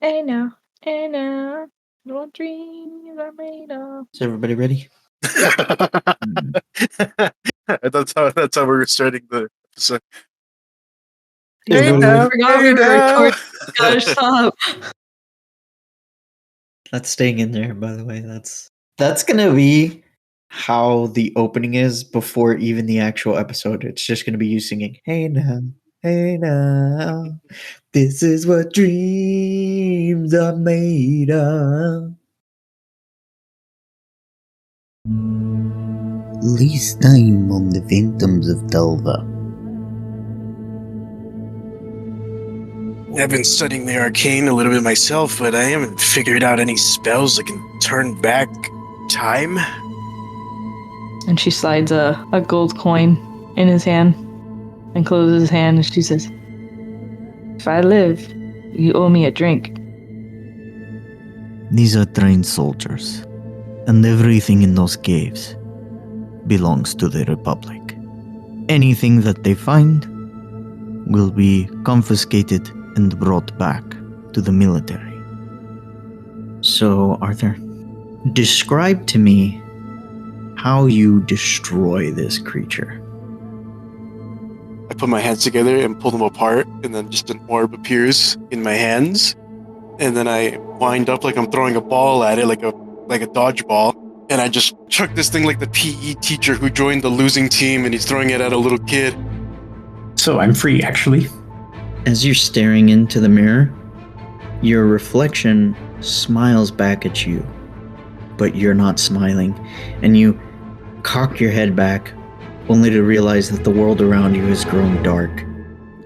Hey now, what dreams are made of. Is everybody ready? That's how we're starting the episode. I forgot we were recording. Gosh, stop. That's staying in there, by the way. That's gonna be how the opening is before even the actual episode. It's just gonna be you singing, hey now, this is what dreams are made of. Least time on the Phantoms of Delva. I've been studying the arcane a little bit myself, but I haven't figured out any spells that can turn back time. And she slides a gold coin in his hand and closes his hand, and she says, if I live, you owe me a drink. These are trained soldiers, and everything in those caves belongs to the Republic. Anything that they find will be confiscated and brought back to the military. So, Arthur, describe to me how you destroy this creature. I put my hands together and pull them apart, and then just an orb appears in my hands. And then I wind up like I'm throwing a ball at it, like a dodgeball. And I just chuck this thing like the PE teacher who joined the losing team, and he's throwing it at a little kid. So I'm free, actually. As you're staring into the mirror, your reflection smiles back at you, but you're not smiling, and you cock your head back, only to realize that the world around you has grown dark.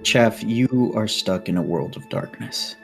Chaff, you are stuck in a world of darkness.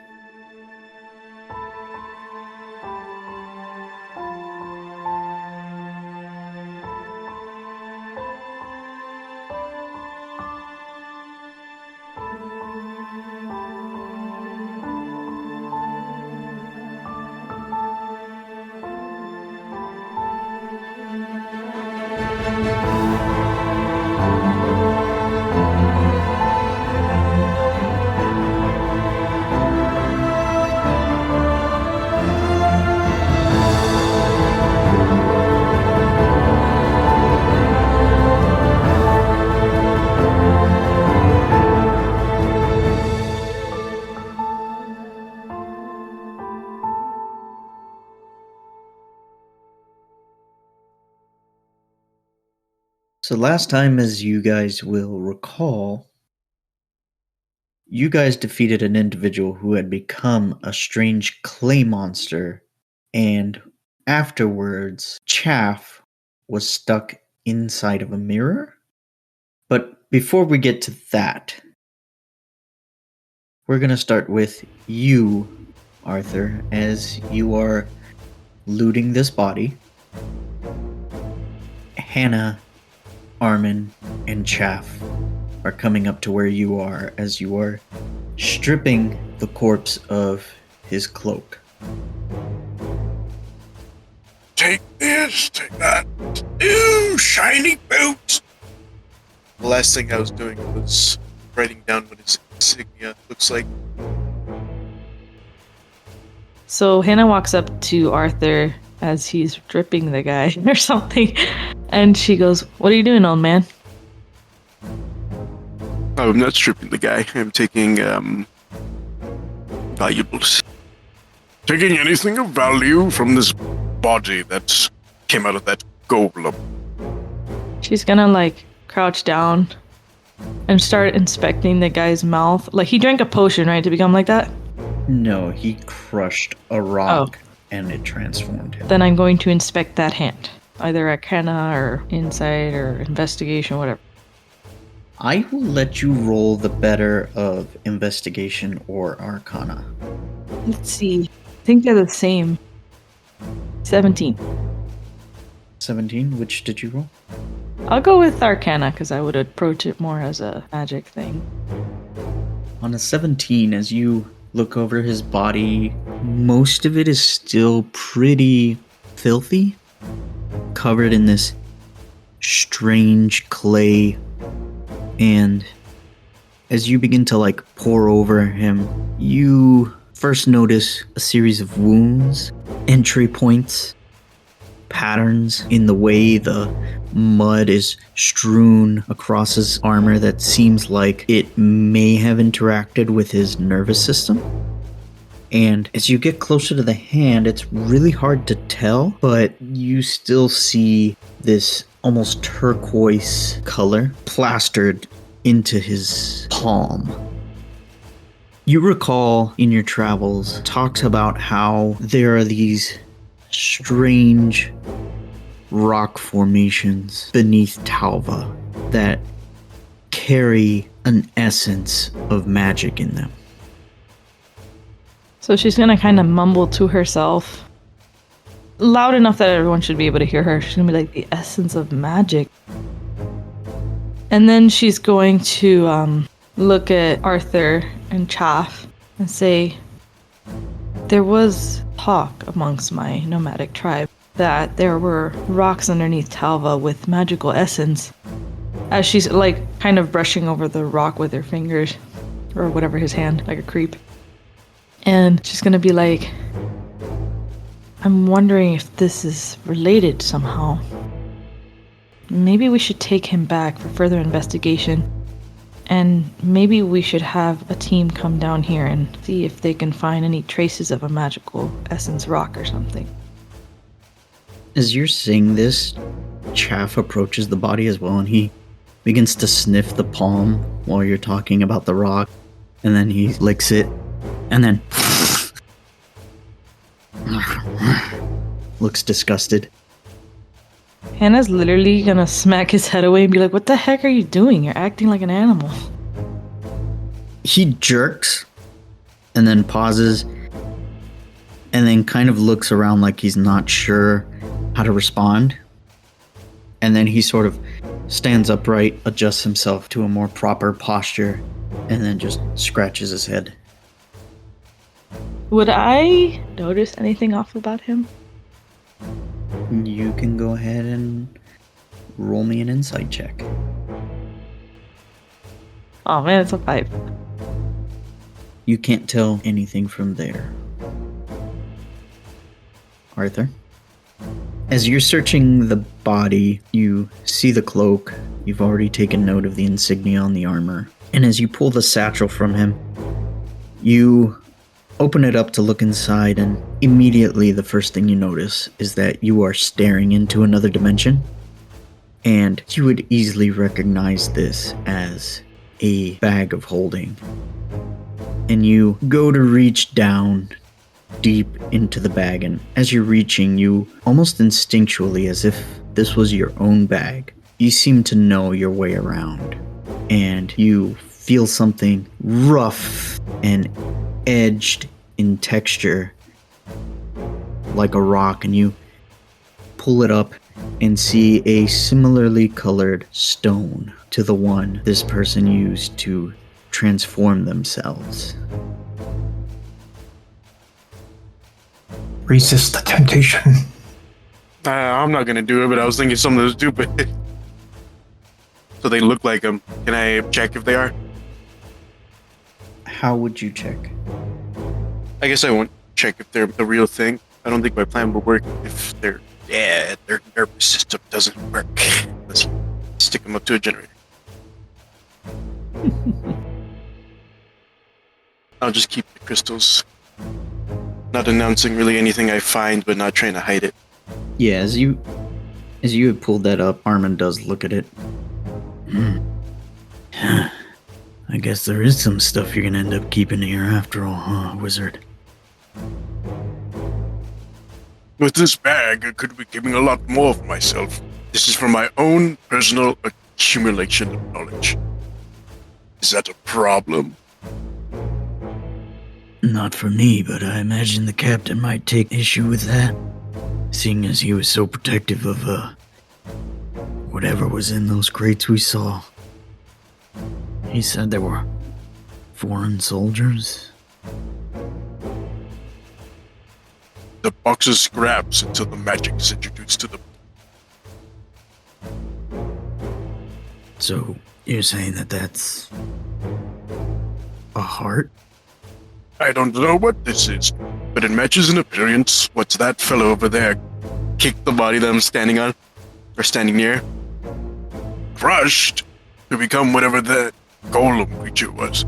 So last time, as you guys will recall, you guys defeated an individual who had become a strange clay monster, and afterwards, Chaff was stuck inside of a mirror. But before we get to that, we're going to start with you, Arthur, as you are looting this body. Hannah, Armin, and Chaff are coming up to where you are as you are stripping the corpse of his cloak. Take this, take that. Ew, shiny boots! The last thing I was doing was writing down what his insignia looks like. So Hannah walks up to Arthur as he's stripping the guy or something, and she goes, what are you doing, old man? Oh, I'm not stripping the guy. I'm taking valuables. Taking anything of value from this body that came out of that golem. She's gonna like crouch down and start inspecting the guy's mouth. Like, he drank a potion, right, to become like that? No, he crushed a rock and it transformed him. Then I'm going to inspect that hand. Either Arcana or Insight or Investigation, whatever. I will let you roll the better of Investigation or Arcana. Let's see. I think they're the same. 17. 17, which did you roll? I'll go with Arcana because I would approach it more as a magic thing. On a 17, as you look over his body, most of it is still pretty filthy, covered in this strange clay. And as you begin to like pour over him, you first notice a series of wounds, entry points, patterns in the way the mud is strewn across his armor that seems like it may have interacted with his nervous system. And as you get closer to the hand, it's really hard to tell, but you still see this almost turquoise color plastered into his palm. You recall in your travels talks about how there are these strange rock formations beneath Talva that carry an essence of magic in them. So she's gonna kind of mumble to herself, loud enough that everyone should be able to hear her. She's gonna be like, the essence of magic. And then she's going to look at Arthur and Chaff and say, there was talk amongst my nomadic tribe that there were rocks underneath Talva with magical essence. As she's like kind of brushing over the rock with her fingers, or whatever, his hand, like a creep. And she's gonna be like, I'm wondering if this is related somehow. Maybe we should take him back for further investigation. And maybe we should have a team come down here and see if they can find any traces of a magical essence rock or something. As you're saying this, Chaff approaches the body as well, and he begins to sniff the palm while you're talking about the rock. And then he licks it, and then looks disgusted. Hannah's literally gonna smack his head away and be like, what the heck are you doing? You're acting like an animal. He jerks and then pauses and then kind of looks around like he's not sure how to respond. And then he sort of stands upright, adjusts himself to a more proper posture, and then just scratches his head. Would I notice anything off about him? You can go ahead and roll me an insight check. Oh man, it's a 5. You can't tell anything from there. Arthur? As you're searching the body, you see the cloak. You've already taken note of the insignia on the armor. And as you pull the satchel from him, you open it up to look inside, and immediately the first thing you notice is that you are staring into another dimension. And you would easily recognize this as a bag of holding. And you go to reach down deep into the bag, and as you're reaching, you almost instinctually, as if this was your own bag, you seem to know your way around. And you feel something rough and edged in texture like a rock, and you pull it up and see a similarly colored stone to the one this person used to transform themselves. Resist the temptation. I'm not gonna do it, but I was thinking something stupid. So they look like them. Can I check if they are? How would you check? I guess I won't check if they're the real thing. I don't think my plan would work if their nervous system doesn't work. Let's stick them up to a generator. I'll just keep the crystals. Not announcing really anything I find, but not trying to hide it. Yeah, as you had pulled that up, Armin does look at it. I guess there is some stuff you're gonna end up keeping here after all, huh, wizard? With this bag, I could be keeping a lot more for myself. This is for my own personal accumulation of knowledge. Is that a problem? Not for me, but I imagine the captain might take issue with that, seeing as he was so protective of, whatever was in those crates we saw. He said there were foreign soldiers. The boxes scraps until the magic is introduced to them. So, you're saying that that's a heart? I don't know what this is, but it matches in appearance. What's that fellow over there? Kick the body that I'm standing on, or standing near. Crushed to become whatever the golem creature was.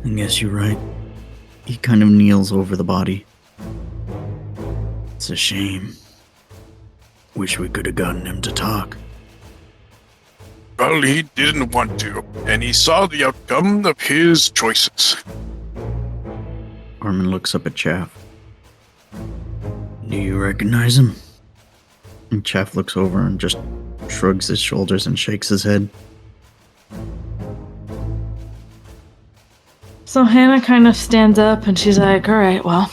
I guess you're right. He kind of kneels over the body. It's a shame. Wish we could have gotten him to talk. Well, he didn't want to, and he saw the outcome of his choices. Armin looks up at Chaff. Do you recognize him? And Chaff looks over and just shrugs his shoulders and shakes his head. So Hannah kind of stands up and she's like, all right, well,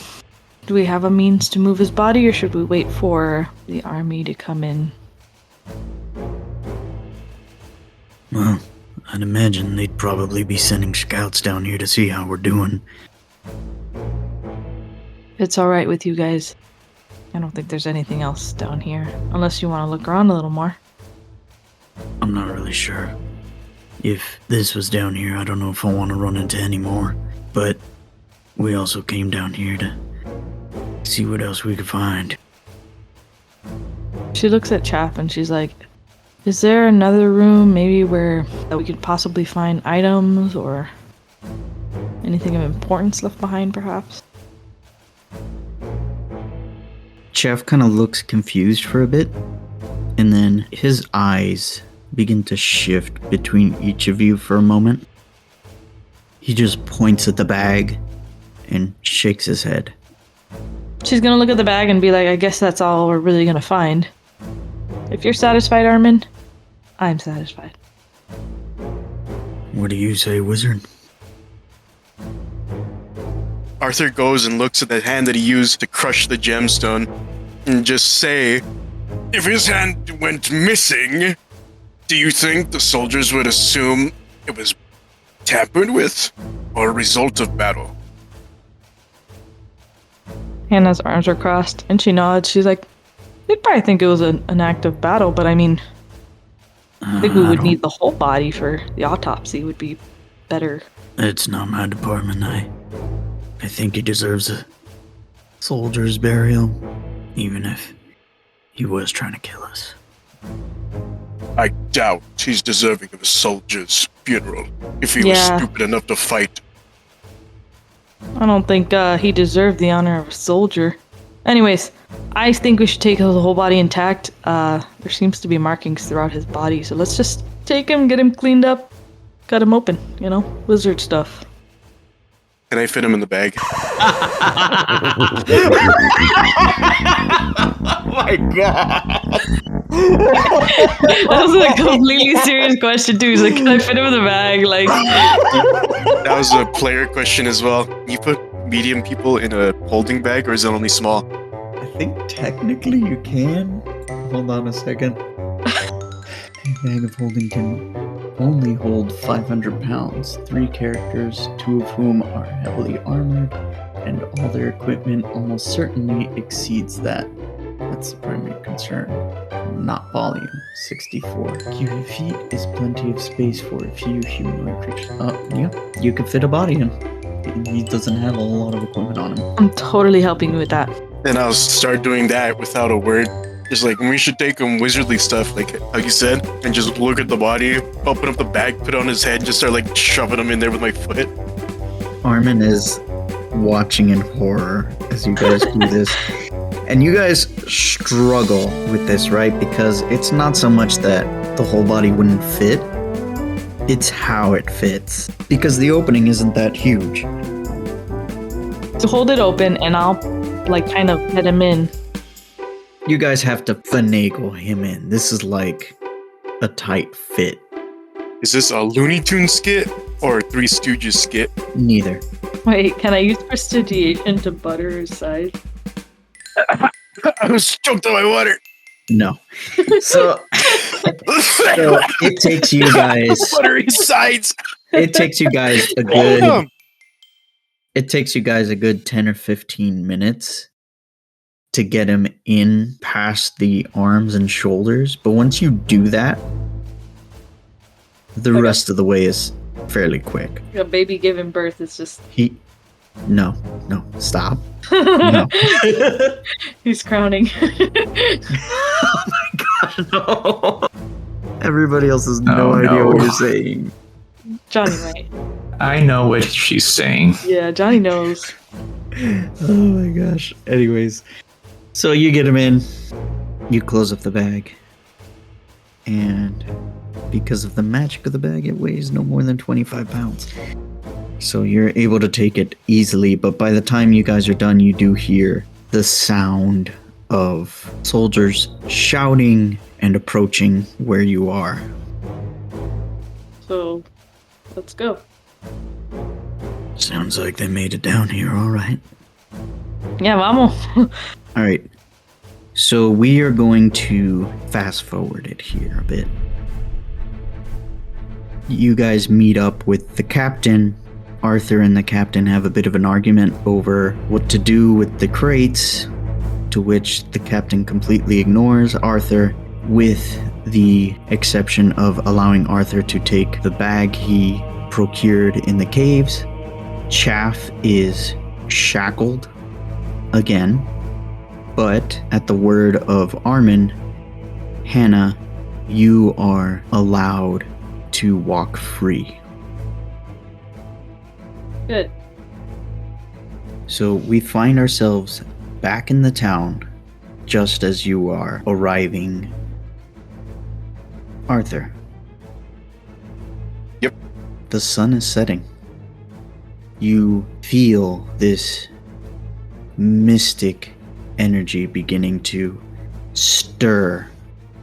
do we have a means to move his body or should we wait for the army to come in? Well, I'd imagine they'd probably be sending scouts down here to see how we're doing. It's all right with you guys. I don't think there's anything else down here, unless you want to look around a little more. I'm not really sure. If this was down here, I don't know if I want to run into any more. But we also came down here to see what else we could find. She looks at Chaff and she's like, is there another room maybe where that we could possibly find items or anything of importance left behind perhaps? Chaff kind of looks confused for a bit, and then his eyes begin to shift between each of you for a moment. He just points at the bag and shakes his head. She's gonna look at the bag and be like, I guess that's all we're really gonna find. If you're satisfied, Armin, I'm satisfied. What do you say, wizard? Arthur goes and looks at the hand that he used to crush the gemstone and just say, if his hand went missing, do you think the soldiers would assume it was tampered with or a result of battle? Hannah's arms are crossed and she nods. She's like, they'd probably think it was an act of battle, but I mean, I think we would need the whole body for the autopsy would be better. It's not my department. I think he deserves a soldier's burial, even if he was trying to kill us. I doubt he's deserving of a soldier's funeral if he was stupid enough to fight. I don't think he deserved the honor of a soldier. Anyways, I think we should take the whole body intact. There seems to be markings throughout his body, so let's just take him, get him cleaned up, cut him open, you know, wizard stuff. Can I fit him in the bag? Oh my god! That was a completely serious question too. He's like, can I fit him in the bag? Like, That was a player question as well. You put medium people in a holding bag, or is it only small? I think technically you can. Hold on a second. A bag of holding can only hold 500 pounds. 3 characters, 2 of whom are heavily armored, and all their equipment almost certainly exceeds that. That's the primary concern, not volume. 64 cubic feet is plenty of space for a few humanoid creatures. Yeah, you could fit a body in. He doesn't have a lot of equipment on him. I'm totally helping you with that. And I'll start doing that without a word. Just like, we should take him wizardly stuff, like you said, and just look at the body, open up the bag, put it on his head, just start like shoving him in there with my foot. Armin is watching in horror as you guys do this. And you guys struggle with this, right? Because it's not so much that the whole body wouldn't fit, it's how it fits. Because the opening isn't that huge. So hold it open and I'll like kind of get him in. You guys have to finagle him in. This is like a tight fit. Is this a Looney Tunes skit or a Three Stooges skit? Neither. Wait, can I use prestidigitation to butter his size? I was choked on my water. No. So it takes you guys. Buttery sides. It takes you guys a good. It takes you guys a good 10 or 15 minutes to get him in past the arms and shoulders. But once you do that, the rest of the way is fairly quick. A baby giving birth is just... No, stop. No. He's crowning. Oh my god, no. Everybody else has no Oh, idea no. what you're saying. Johnny might. I know what she's saying. Yeah, Johnny knows. Oh my gosh. Anyways, so you get him in, you close up the bag, and because of the magic of the bag, it weighs no more than 25 pounds. So you're able to take it easily, but by the time you guys are done, you do hear the sound of soldiers shouting and approaching where you are. So, let's go. Sounds like they made it down here, alright. Yeah, vamos. Alright. So we are going to fast forward it here a bit. You guys meet up with the captain. Arthur and the captain have a bit of an argument over what to do with the crates, to which the captain completely ignores Arthur, with the exception of allowing Arthur to take the bag he procured in the caves. Chaff is shackled again, but at the word of Armin, Hannah, you are allowed to walk free. Good. So we find ourselves back in the town just as you are arriving. Arthur. Yep. The sun is setting. You feel this mystic energy beginning to stir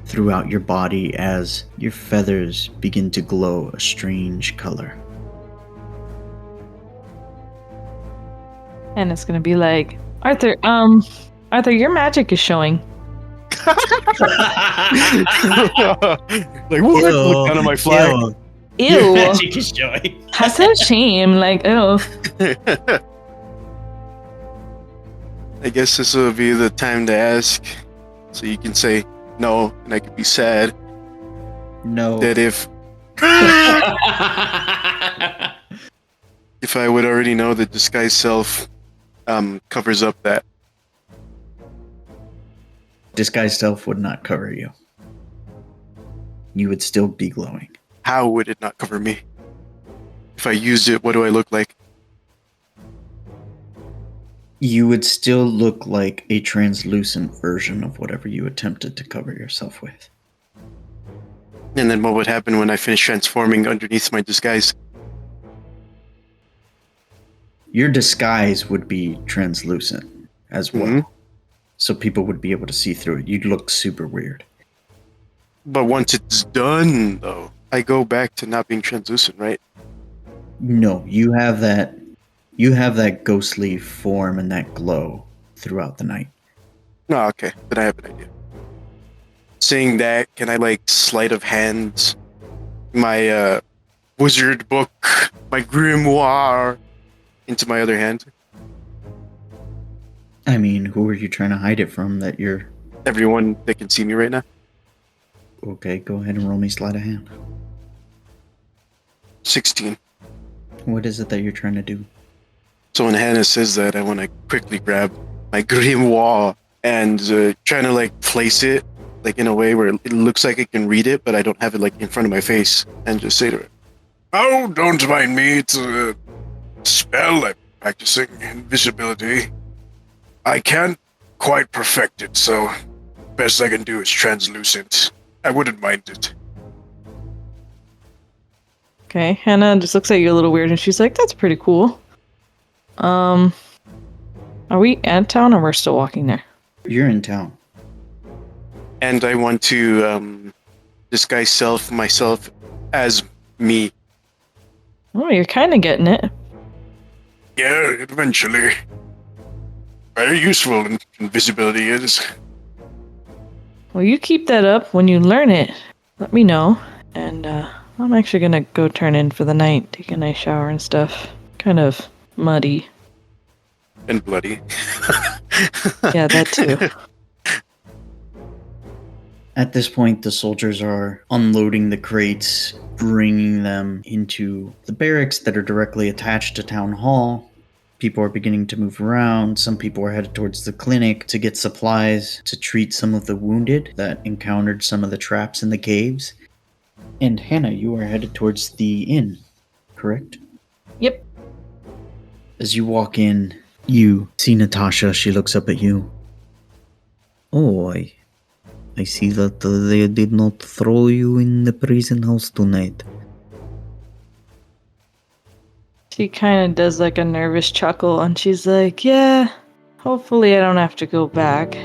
throughout your body as your feathers begin to glow a strange color. And it's gonna be like, Arthur, your magic is showing. Like, what? Look down at my flag. Ew. Your magic is showing. That's a shame. Like, ew. I guess this will be the time to ask, so you can say no, and I could be sad No. that if I would already know that disguise self covers up that. Disguised self would not cover you. You would still be glowing. How would it not cover me? If I used it, what do I look like? You would still look like a translucent version of whatever you attempted to cover yourself with. And then what would happen when I finish transforming underneath my disguise? Your disguise would be translucent as well. Mhm. So people would be able to see through it. You'd look super weird. But once it's done, though, I go back to not being translucent, right? No, you have that ghostly form and that glow throughout the night. No, okay. Then I have an idea. Saying that, can I, like, sleight of hand my wizard book, my grimoire, into my other hand? I mean, who are you trying to hide it from that you're... Everyone that can see me right now? Okay, go ahead and roll me sleight of hand. 16. What is it that you're trying to do? So when Hannah says that, I want to quickly grab my grimoire and trying to, like, place it, like, in a way where it looks like I can read it, but I don't have it, like, in front of my face, and just say to her, "Oh, don't mind me, it's a spell I'm practicing, invisibility. I can't quite perfect it, so best I can do is translucent. I wouldn't mind it." Okay, Hannah just looks at you a little weird and she's like, that's pretty cool. Are we at town or we're still walking there? You're in town. And I want to disguise myself as me. Oh, you're kind of getting it. Yeah, eventually. Very useful invisibility is. Well, you keep that up. When you learn it, let me know. And I'm actually gonna go turn in for the night, take a nice shower and stuff. Kind of muddy. And bloody. Yeah, that too. At this point, the soldiers are unloading the crates, bringing them into the barracks that are directly attached to Town Hall. People are beginning to move around. Some people are headed towards the clinic to get supplies to treat some of the wounded that encountered some of the traps in the caves. And Hannah, you are headed towards the inn, correct? Yep. As you walk in, you see Natasha. She looks up at you. Oh, I see that they did not throw you in the prison house tonight. She kind of does like a nervous chuckle and she's like, yeah, hopefully I don't have to go back.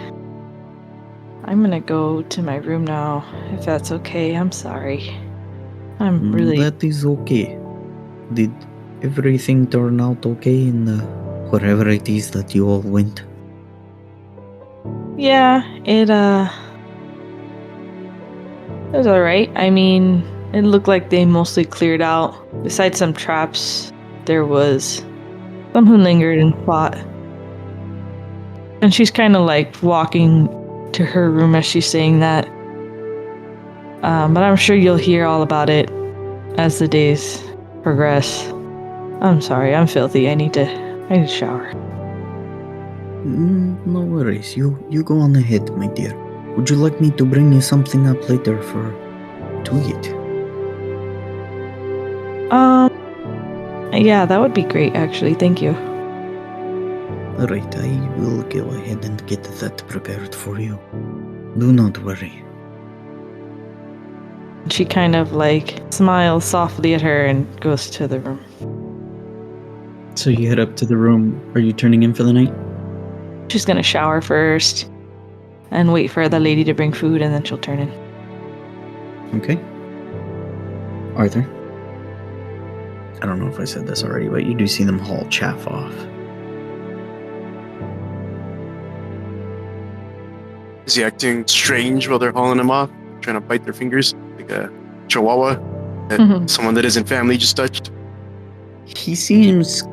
I'm gonna go to my room now, if that's okay. I'm sorry. I'm really... That is okay. Did everything turn out okay in wherever it is that you all went? Yeah, it was alright. I mean, it looked like they mostly cleared out. Besides some traps, there was some who lingered and fought. And she's kind of like walking to her room as she's saying that. But I'm sure you'll hear all about it as the days progress. I'm sorry, I'm filthy. I need to shower. No worries. You go on ahead, my dear. Would you like me to bring you something up later to eat? Yeah, that would be great, actually. Thank you. Alright, I will go ahead and get that prepared for you. Do not worry. She kind of like smiles softly at her and goes to the room. So you head up to the room. Are you turning in for the night? She's gonna shower first and wait for the lady to bring food and then she'll turn in. Okay. Arthur? I don't know if I said this already, but you do see them haul Chaff off. Is he acting strange while they're hauling him off? Trying to bite their fingers? Like a chihuahua that someone that isn't family just touched? He seems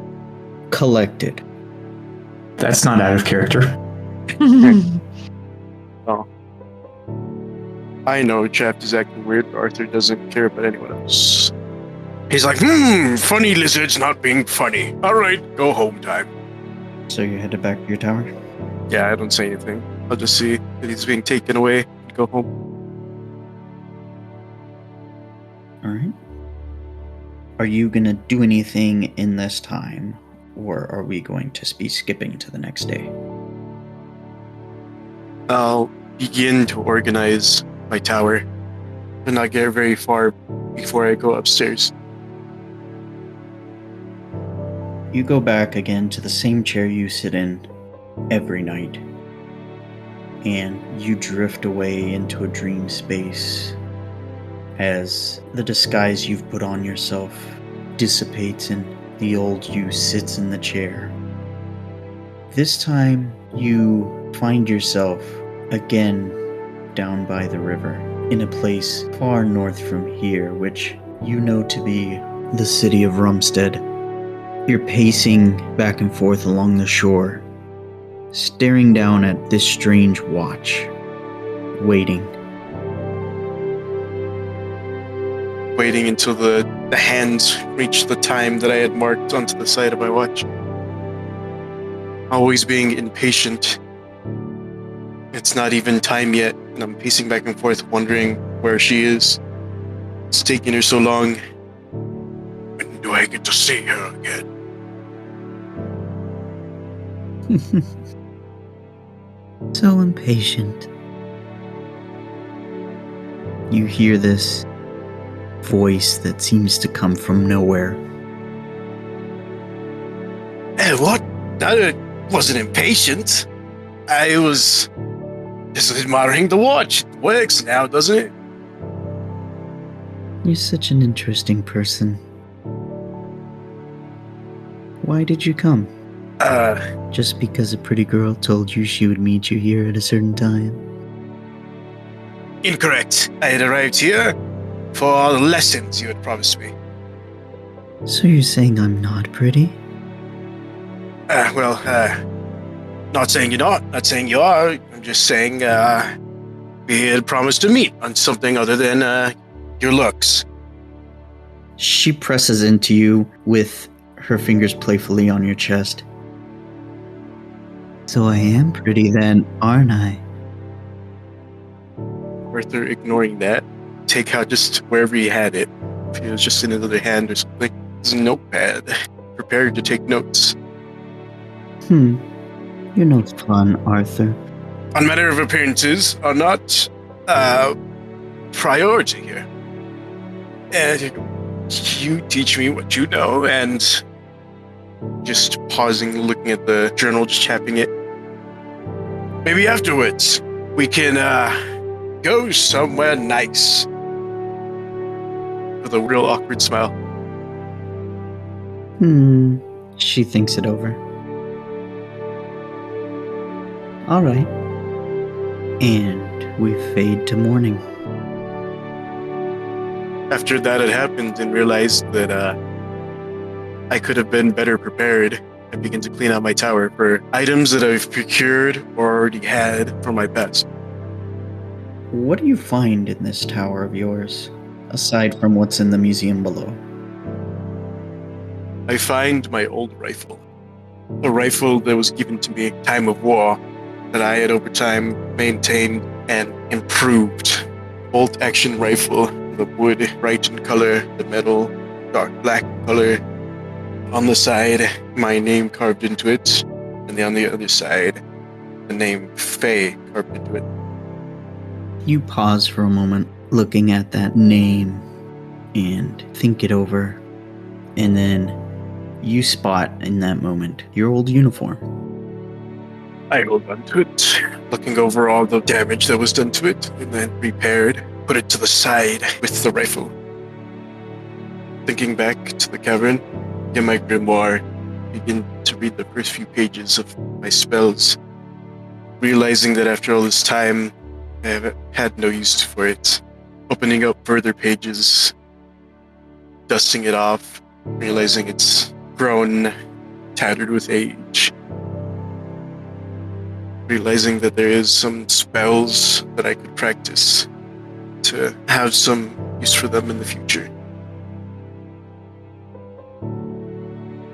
collected. That's not out of character. Oh. I know Chaff is acting weird, but Arthur doesn't care about anyone else. He's like, funny lizards not being funny. Alright, go home time. So you headed back to your tower? Yeah, I don't say anything. I'll just see that he's being taken away and go home. Alright. Are you gonna do anything in this time, or are we going to be skipping to the next day? I'll begin to organize my tower and not get very far before I go upstairs. You go back again to the same chair you sit in every night, and you drift away into a dream space as the disguise you've put on yourself dissipates and the old you sits in the chair. This time you find yourself again down by the river in a place far north from here, which you know to be the city of Rumstead. You're pacing back and forth along the shore, staring down at this strange watch, waiting. Waiting until the hands reach the time that I had marked onto the side of my watch. Always being impatient. It's not even time yet, and I'm pacing back and forth wondering where she is. It's taking her so long. When do I get to see her again? So impatient. You hear this voice that seems to come from nowhere. What? I wasn't impatient. I was just admiring the watch. It works now, doesn't it? You're such an interesting person. Why did you come? Just because a pretty girl told you she would meet you here at a certain time? Incorrect. I had arrived here for the lessons you had promised me. So you're saying I'm not pretty? Not saying you're not saying you are. I'm just saying, we had promised to meet on something other than your looks. She presses into you with her fingers playfully on your chest. So I am pretty then, aren't I? Arthur, ignoring that, take out just wherever he had it. If it was just in another hand or something, his notepad, prepared to take notes. Your note's fun, Arthur. On matter of appearances are not priority here. And you teach me what you know, and just pausing, looking at the journal, just tapping it. Maybe afterwards we can go somewhere nice. With a real awkward smile. She thinks it over. All right. And we fade to morning. After that had happened and realized that I could have been better prepared, I began to clean out my tower for items that I've procured or already had from my past. What do you find in this tower of yours, aside from what's in the museum below? I find my old rifle. A rifle that was given to me at time of war that I had over time maintained and improved. Bolt action rifle, the wood bright in color, the metal dark black color. On the side, my name carved into it, and then on the other side, the name Faye carved into it. You pause for a moment, looking at that name, and think it over, and then you spot in that moment your old uniform. I hold on to it, looking over all the damage that was done to it, and then repaired, put it to the side with the rifle. Thinking back to the cavern, in my grimoire, begin to read the first few pages of my spells, realizing that after all this time, I have had no use for it. Opening up further pages, dusting it off, realizing it's grown, tattered with age. Realizing that there is some spells that I could practice to have some use for them in the future.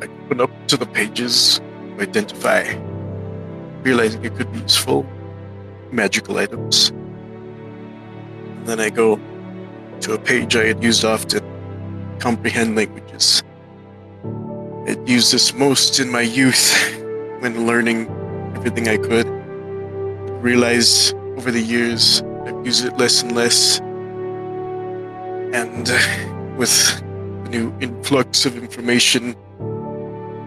I open up to the pages to identify, realizing it could be useful, magical items. And then I go to a page I had used often, comprehend languages. I'd used this most in my youth when learning everything I could. Realize over the years I've used it less and less. And with the new influx of information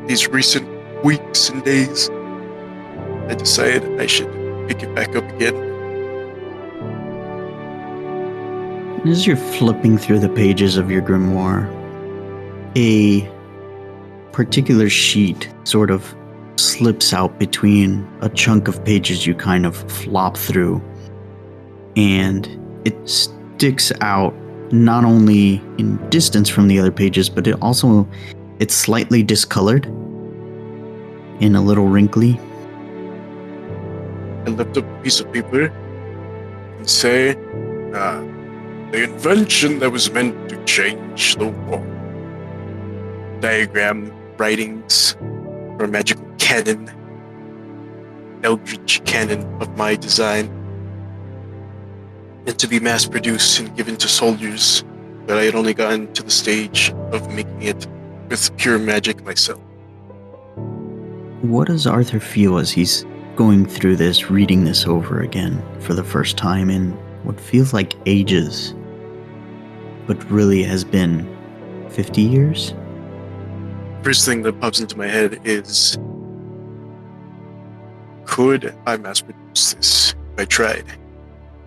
these recent weeks and days, I decided I should pick it back up again. As you're flipping through the pages of your grimoire, a particular sheet sort of slips out between a chunk of pages you kind of flop through, and it sticks out not only in distance from the other pages, but it's slightly discolored and a little wrinkly. I lift up a piece of paper and say, the invention that was meant to change the world. Diagram, writings, for a magical cannon, eldritch cannon of my design, and to be mass-produced and given to soldiers, but I had only gotten to the stage of making it with pure magic myself. What does Arthur feel as he's going through this, reading this over again for the first time in what feels like ages, but really has been 50 years? First thing that pops into my head is, could I mass produce this if I tried?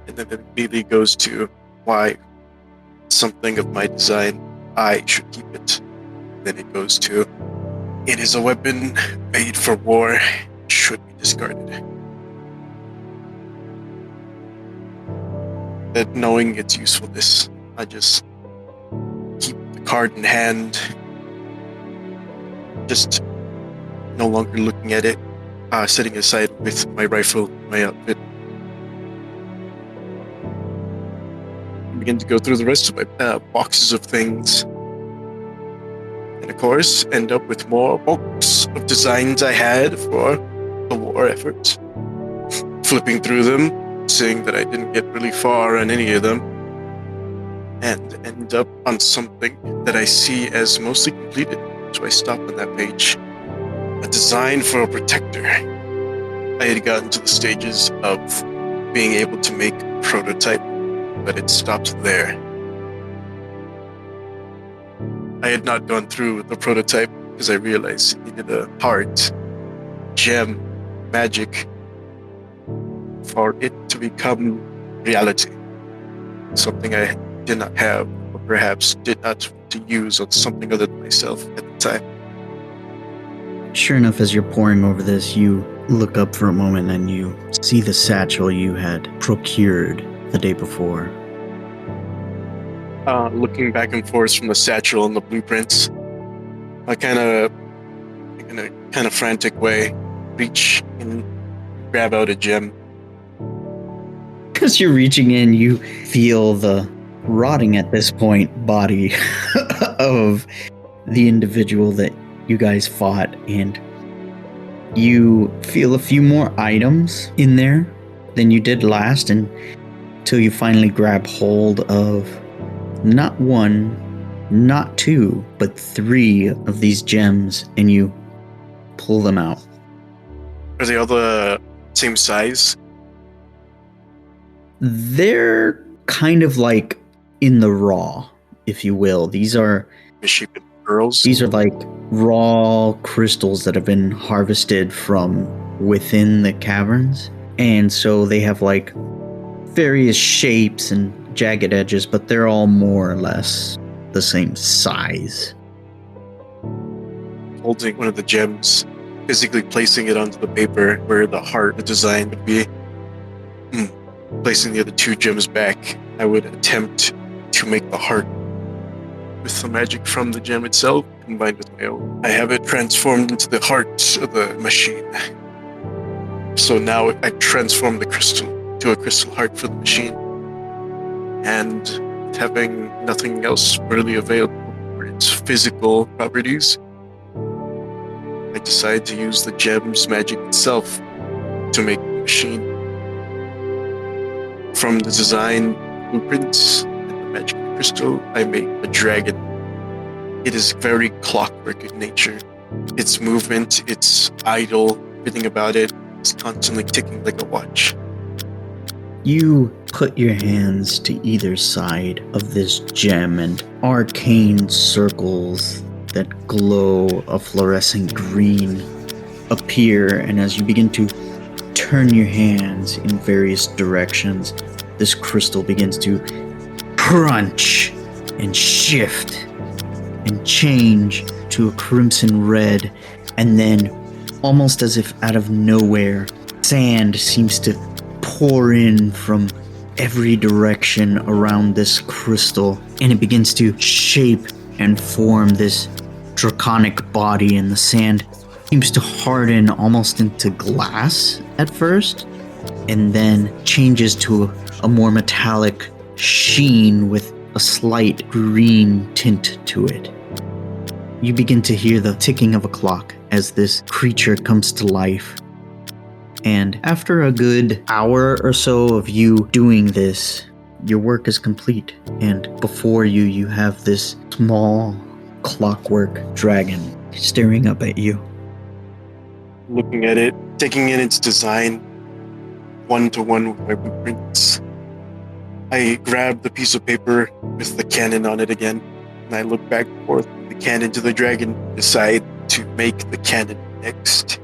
And then it immediately goes to why something of my design, I should keep it. Then it goes to, it is a weapon made for war, should be discarded. That knowing its usefulness, I just keep the card in hand, just no longer looking at it, setting aside with my rifle, my outfit. begin to go through the rest of my boxes of things. And of course, end up with more books of designs I had for the war effort. Flipping through them, seeing that I didn't get really far on any of them, and end up on something that I see as mostly completed. So I stop on that page. A design for a protector. I had gotten to the stages of being able to make a prototype, but it stopped there. I had not gone through the prototype because I realized it needed a heart, gem, magic for it to become reality. Something I did not have, or perhaps did not want to use on something other than myself at the time. Sure enough, as you're poring over this, you look up for a moment and you see the satchel you had procured the day before. Looking back and forth from the satchel and the blueprints, I kind of, in a kind of frantic way, reach and grab out a gem. As you're reaching in, you feel the rotting at this point body of the individual that you guys fought, and you feel a few more items in there than you did last, until you finally grab hold of not one, not two, but 3 of these gems, and you pull them out. Are they all the same size? They're kind of like in the raw, if you will. These are Misshapen pearls? These are like raw crystals that have been harvested from within the caverns. And so they have like various shapes and jagged edges, but they're all more or less the same size. Holding one of the gems, physically placing it onto the paper where the heart, the design would be. Placing the other 2 gems back, I would attempt to make the heart with the magic from the gem itself combined with my own. I have it transformed into the heart of the machine. So now I transform the crystal to a crystal heart for the machine. And having nothing else really available for its physical properties, I decide to use the gem's magic itself to make the machine. From the design blueprints and the magic crystal, I make a dragon. It is very clockwork in nature. Its movement, its idle, everything about it is constantly ticking like a watch. You put your hands to either side of this gem, and arcane circles that glow a fluorescent green appear, and as you begin to turn your hands in various directions, this crystal begins to crunch and shift and change to a crimson red, and then, almost as if out of nowhere, sand seems to pour in from every direction around this crystal, and it begins to shape and form this draconic body, and the sand seems to harden almost into glass at first, and then changes to a more metallic sheen with a slight green tint to it. You begin to hear the ticking of a clock as this creature comes to life. And after a good hour or so of you doing this, your work is complete. And before you, you have this small clockwork dragon staring up at you. Looking at it, taking in its design, one-to-one with my blueprints. I grab the piece of paper with the cannon on it again, and I look back and forth with the cannon to the dragon, decide to make the cannon next.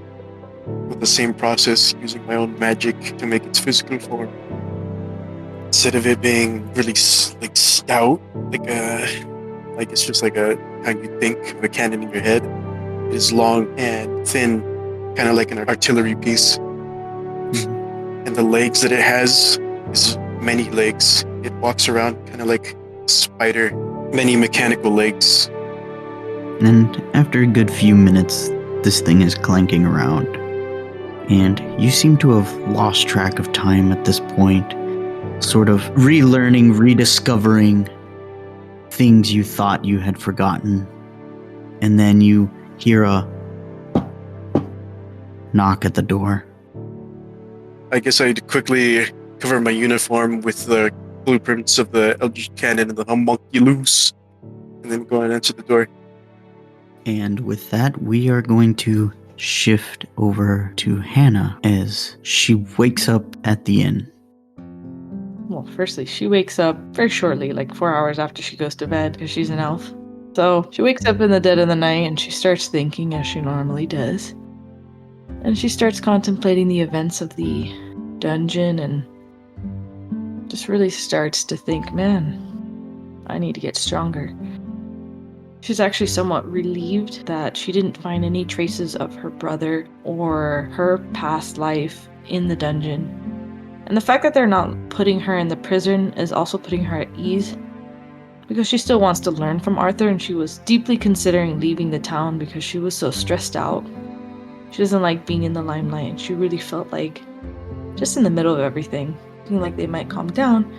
With the same process, using my own magic to make its physical form. Instead of it being really like stout, like it's just like a how you think of a cannon in your head, it is long and thin, kind of like an artillery piece. And the legs that it has is many legs. It walks around kind of like a spider, many mechanical legs. And after a good few minutes, this thing is clanking around. And you seem to have lost track of time at this point. sort of relearning, rediscovering things you thought you had forgotten. And then you hear a knock at the door. I guess I'd quickly cover my uniform with the blueprints of the Eldritch Cannon and the homunculus, and then go and answer the door. And with that, we are going to shift over to Hannah as she wakes up at the inn. Well, firstly, she wakes up very shortly, like 4 hours after she goes to bed, because she's an elf. So she wakes up in the dead of the night and she starts thinking, as she normally does. And she starts contemplating the events of the dungeon and just really starts to think, man, I need to get stronger. She's actually somewhat relieved that she didn't find any traces of her brother or her past life in the dungeon. And the fact that they're not putting her in the prison is also putting her at ease, because she still wants to learn from Arthur, and she was deeply considering leaving the town because she was so stressed out. She doesn't like being in the limelight, and she really felt like just in the middle of everything, feeling like they might calm down.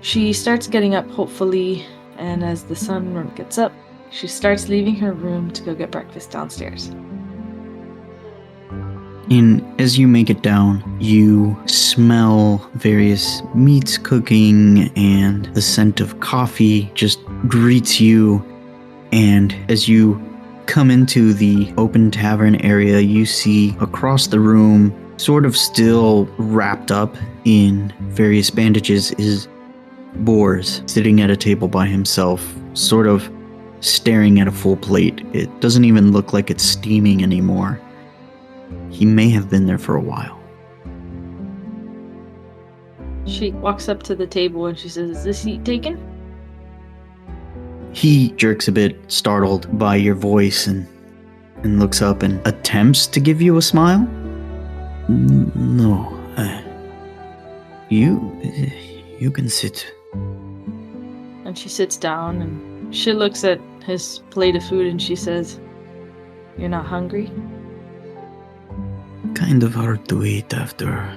She starts getting up hopefully, and as the sun gets up, she starts leaving her room to go get breakfast downstairs. And as you make it down, you smell various meats cooking, and the scent of coffee just greets you. And as you come into the open tavern area, you see across the room, sort of still wrapped up in various bandages, is Boars sitting at a table by himself, sort of staring at a full plate. It doesn't even look like it's steaming anymore. He may have been there for a while. She walks up to the table and she says, "Is this seat taken?" He jerks a bit, startled by your voice, and looks up and attempts to give you a smile. No, you can sit. And she sits down and she looks at his plate of food and she says, "You're not hungry?" Kind of hard to eat after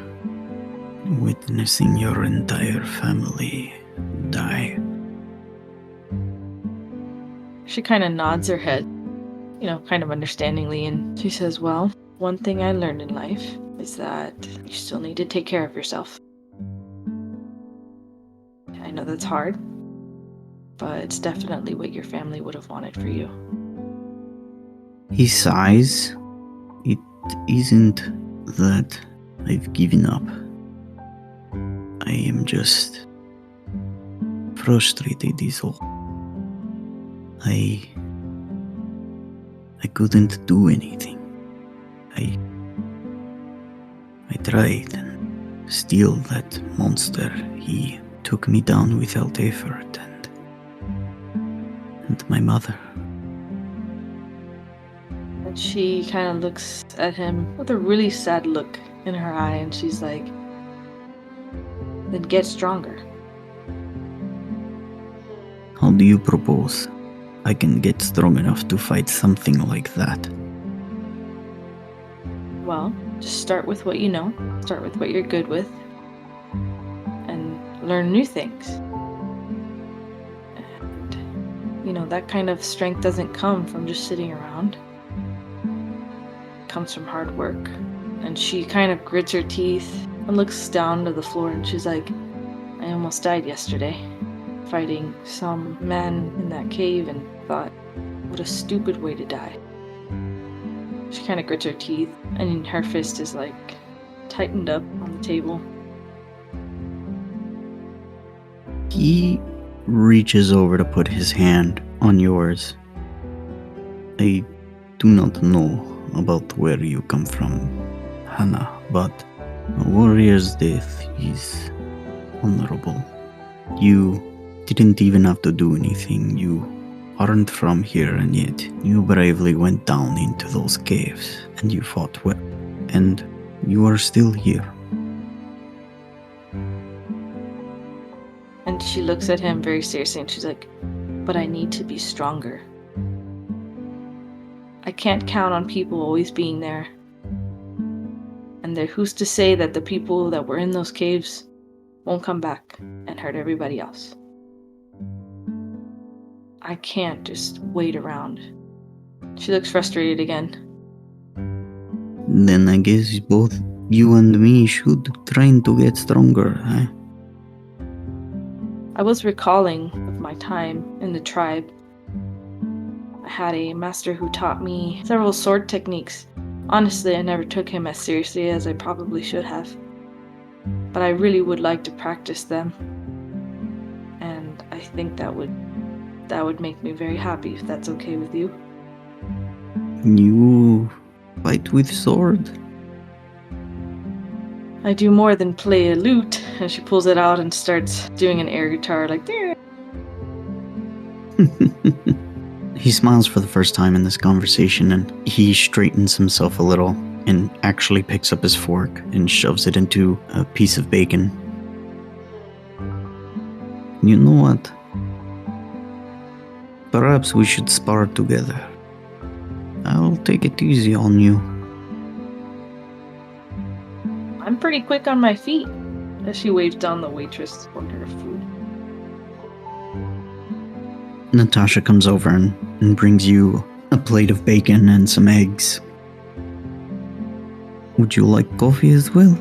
witnessing your entire family die. She kind of nods her head, kind of understandingly, and she says, "Well, one thing I learned in life is that you still need to take care of yourself. I know that's hard, but it's definitely what your family would have wanted for you." He sighs. It isn't that I've given up. I am just frustrated is all. I couldn't do anything. I tried, and still that monster, he took me down without effort, and my mother. And she kind of looks at him with a really sad look in her eye, and she's like, "Then get stronger." How do you propose I can get strong enough to fight something like that? Well, just start with what you know, start with what you're good with, and learn new things. And, that kind of strength doesn't come from just sitting around. It comes from hard work. And she kind of grits her teeth and looks down to the floor and she's like, "I almost died yesterday, fighting some man in that cave, and thought, what a stupid way to die." She kind of grits her teeth, and her fist is like tightened up on the table. He reaches over to put his hand on yours. I do not know about where you come from, Hannah, but a warrior's death is honorable. You didn't even have to do anything. You aren't from here, and yet you bravely went down into those caves, and you fought well, and you are still here. And she looks at him very seriously and she's like, "But I need to be stronger. I can't count on people always being there. And who's to say that the people that were in those caves won't come back and hurt everybody else. I can't just wait around. She looks frustrated again. Then I guess both you and me should try to get stronger, huh? I was recalling of my time in the tribe. I had a master who taught me several sword techniques. Honestly, I never took him as seriously as I probably should have. But I really would like to practice them. And I think that would make me very happy if that's okay with you. You fight with sword? I do more than play a lute, and she pulls it out and starts doing an air guitar like there. He smiles for the first time in this conversation, and he straightens himself a little and actually picks up his fork and shoves it into a piece of bacon. You know what? Perhaps we should spar together. I'll take it easy on you. I'm pretty quick on my feet, as she waves down the waitress to order her food. Natasha comes over and brings you a plate of bacon and some eggs. Would you like coffee as well?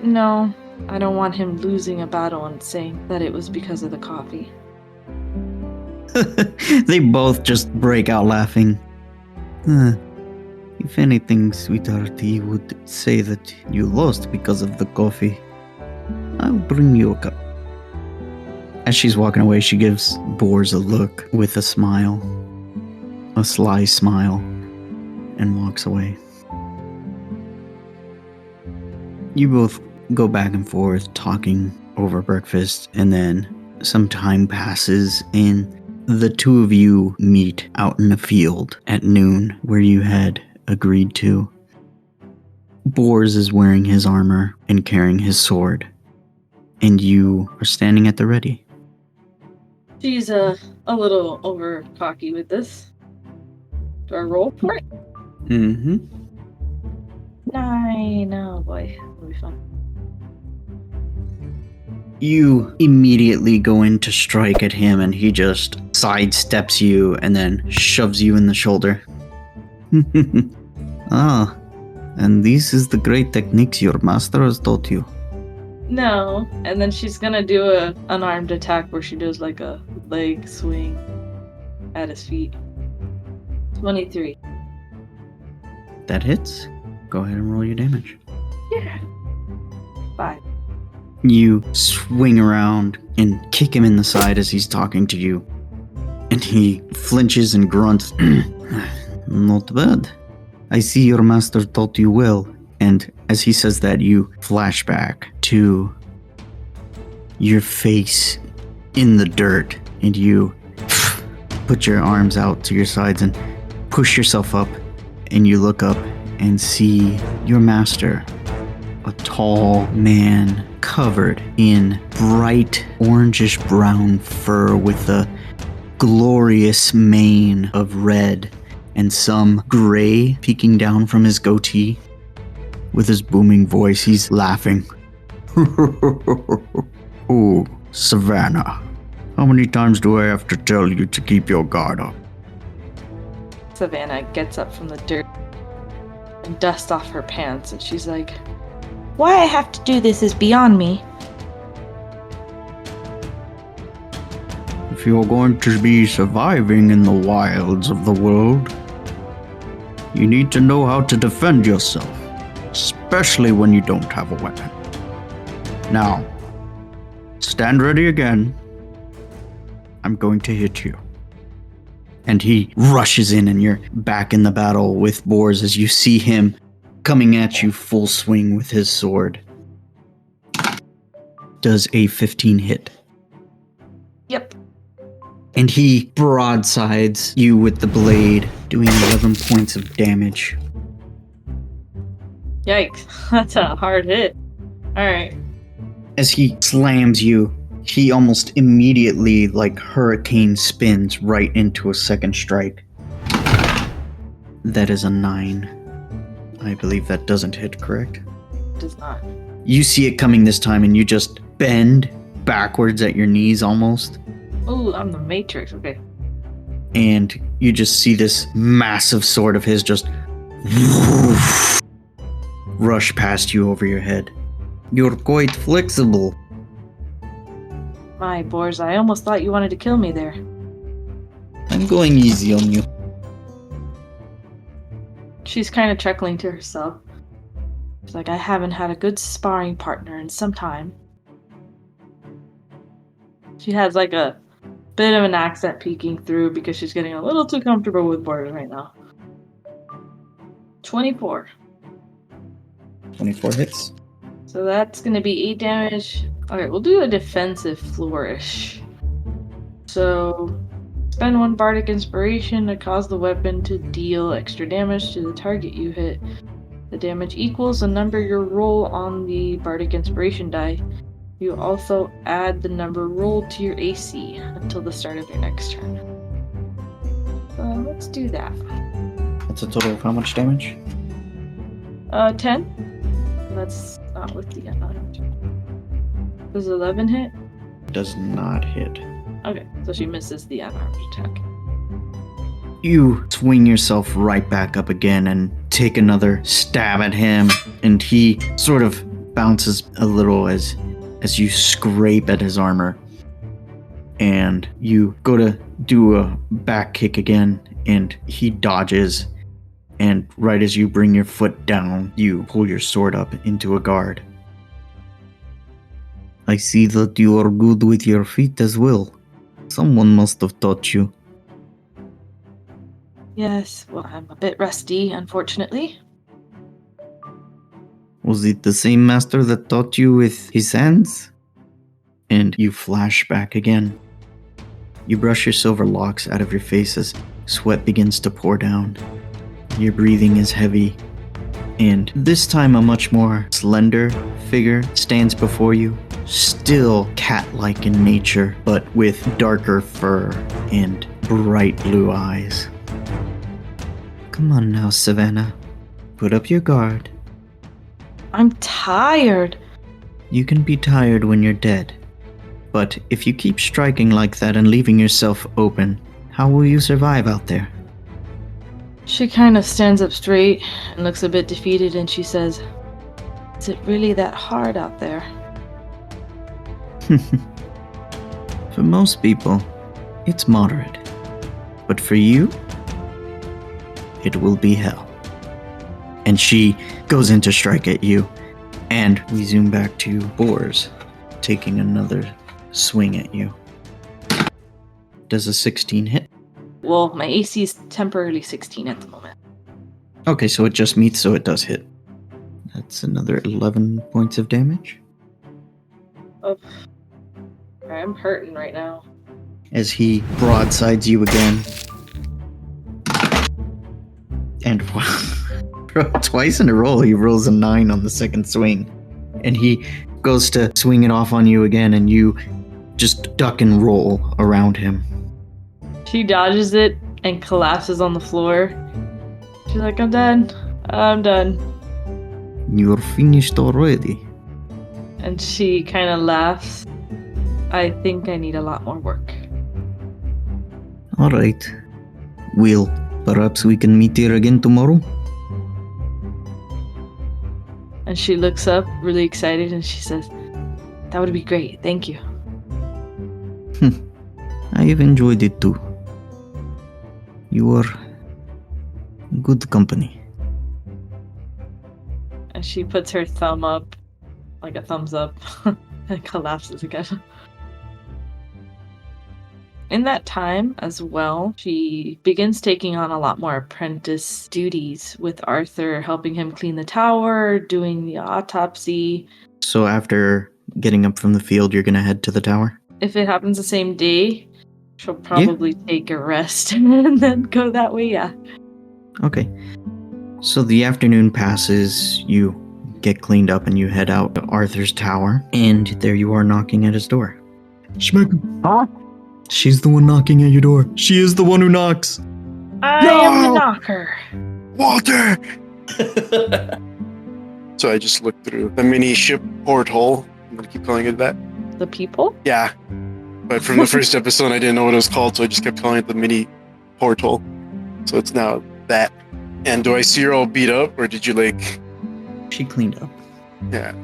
No, I don't want him losing a battle and saying that it was because of the coffee. They both just break out laughing. If anything, sweetheart, he would say that you lost because of the coffee. I'll bring you a cup. As she's walking away, she gives Boars a look with a smile, a sly smile, and walks away. You both go back and forth talking over breakfast, and then some time passes and the two of you meet out in a field at noon where you had agreed to. Boars is wearing his armor and carrying his sword, and you are standing at the ready. She's a little over cocky with this. Do I roll for it? Mm-hmm. 9. Oh boy, that'll be fun. You immediately go in to strike at him, and he just sidesteps you and then shoves you in the shoulder. Ah, and this is the great techniques your master has taught you. No, and then she's gonna do a unarmed attack where she does like a leg swing at his feet. 23. That hits. Go ahead and roll your damage. Yeah. 5. You swing around and kick him in the side as he's talking to you, and he flinches and grunts. Not bad. I see your master taught you well. And as he says that, you flash back to your face in the dirt, and you put your arms out to your sides and push yourself up, and you look up and see your master, a tall man covered in bright orangish brown fur with a glorious mane of red and some gray peeking down from his goatee. With his booming voice, he's laughing. Oh, Savannah, how many times do I have to tell you to keep your guard up? Savannah gets up from the dirt and dusts off her pants, and she's like, "Why I have to do this is beyond me." If you're going to be surviving in the wilds of the world, you need to know how to defend yourself, especially when you don't have a weapon. Now, stand ready again. I'm going to hit you. And he rushes in, and you're back in the battle with Boars as you see him coming at you full swing with his sword. Does a 15 hit? Yep. And he broadsides you with the blade, doing 11 points of damage. Yikes. That's a hard hit. Alright. As he slams you, he almost immediately, like hurricane, spins right into a second strike. That is a 9. I believe that doesn't hit, correct? Does not. You see it coming this time and you just bend backwards at your knees almost. Oh, I'm the Matrix. Okay. And you just see this massive sword of his just rush past you over your head. You're quite flexible. My boars, I almost thought you wanted to kill me there. I'm going easy on you. She's kind of chuckling to herself. She's like, I haven't had a good sparring partner in some time. She has like a bit of an accent peeking through because she's getting a little too comfortable with boars right now. 24. 24 hits. So that's going to be 8 damage. Alright, we'll do a defensive flourish. So, spend 1 bardic inspiration to cause the weapon to deal extra damage to the target you hit. The damage equals the number you roll on the bardic inspiration die. You also add the number rolled to your AC until the start of your next turn. So let's do that. That's a total of how much damage? 10. That's not with the unarmed. Does 11 hit? Does not hit. Okay, so she misses the unarmed attack. You swing yourself right back up again and take another stab at him, and he sort of bounces a little as you scrape at his armor. And you go to do a back kick again, and he dodges, and right as you bring your foot down, you pull your sword up into a guard. I see that you are good with your feet as well. Someone must have taught you. Yes, well, I'm a bit rusty, unfortunately. Was it the same master that taught you with his hands? And you flash back again. You brush your silver locks out of your face as sweat begins to pour down. Your breathing is heavy. And this time a much more slender figure stands before you, still cat-like in nature, but with darker fur and bright blue eyes. Come on now, Savannah. Put up your guard. I'm tired. You can be tired when you're dead. But if you keep striking like that and leaving yourself open, how will you survive out there? She kind of stands up straight and looks a bit defeated, and she says, Is it really that hard out there? For most people, it's moderate. But for you, it will be hell. And she goes in to strike at you, and we zoom back to Boars taking another swing at you. Does a 16 hit? Well, my AC is temporarily 16 at the moment. Okay, so it just meets, so it does hit. That's another 11 points of damage. Oh, I'm hurting right now. As he broadsides you again. And twice in a row, he rolls a 9 on the second swing. And he goes to swing it off on you again, and you just duck and roll around him. She dodges it and collapses on the floor. She's like, I'm done. I'm done. You're finished already. And she kind of laughs. I think I need a lot more work. Alright. Well, perhaps we can meet here again tomorrow? And she looks up, really excited, and she says, That would be great. Thank you. I've enjoyed it too. You are good company. And she puts her thumb up, like a thumbs up, and collapses again. In that time as well, she begins taking on a lot more apprentice duties, with Arthur helping him clean the tower, doing the autopsy. So after getting up from the field, you're gonna head to the tower? If it happens the same day, she'll probably take a rest and then go that way, yeah. Okay. So the afternoon passes, you get cleaned up and you head out to Arthur's tower, and there you are knocking at his door. Schmeck. Huh? She's the one knocking at your door. She is the one who knocks. I am the knocker. Walter! So I just looked through the mini ship porthole. I'm gonna keep calling it that. The people? Yeah. But from the first episode, I didn't know what it was called, so I just kept calling it the mini porthole. So it's now that. And do I see her all beat up, or did you like? She cleaned up. Yeah.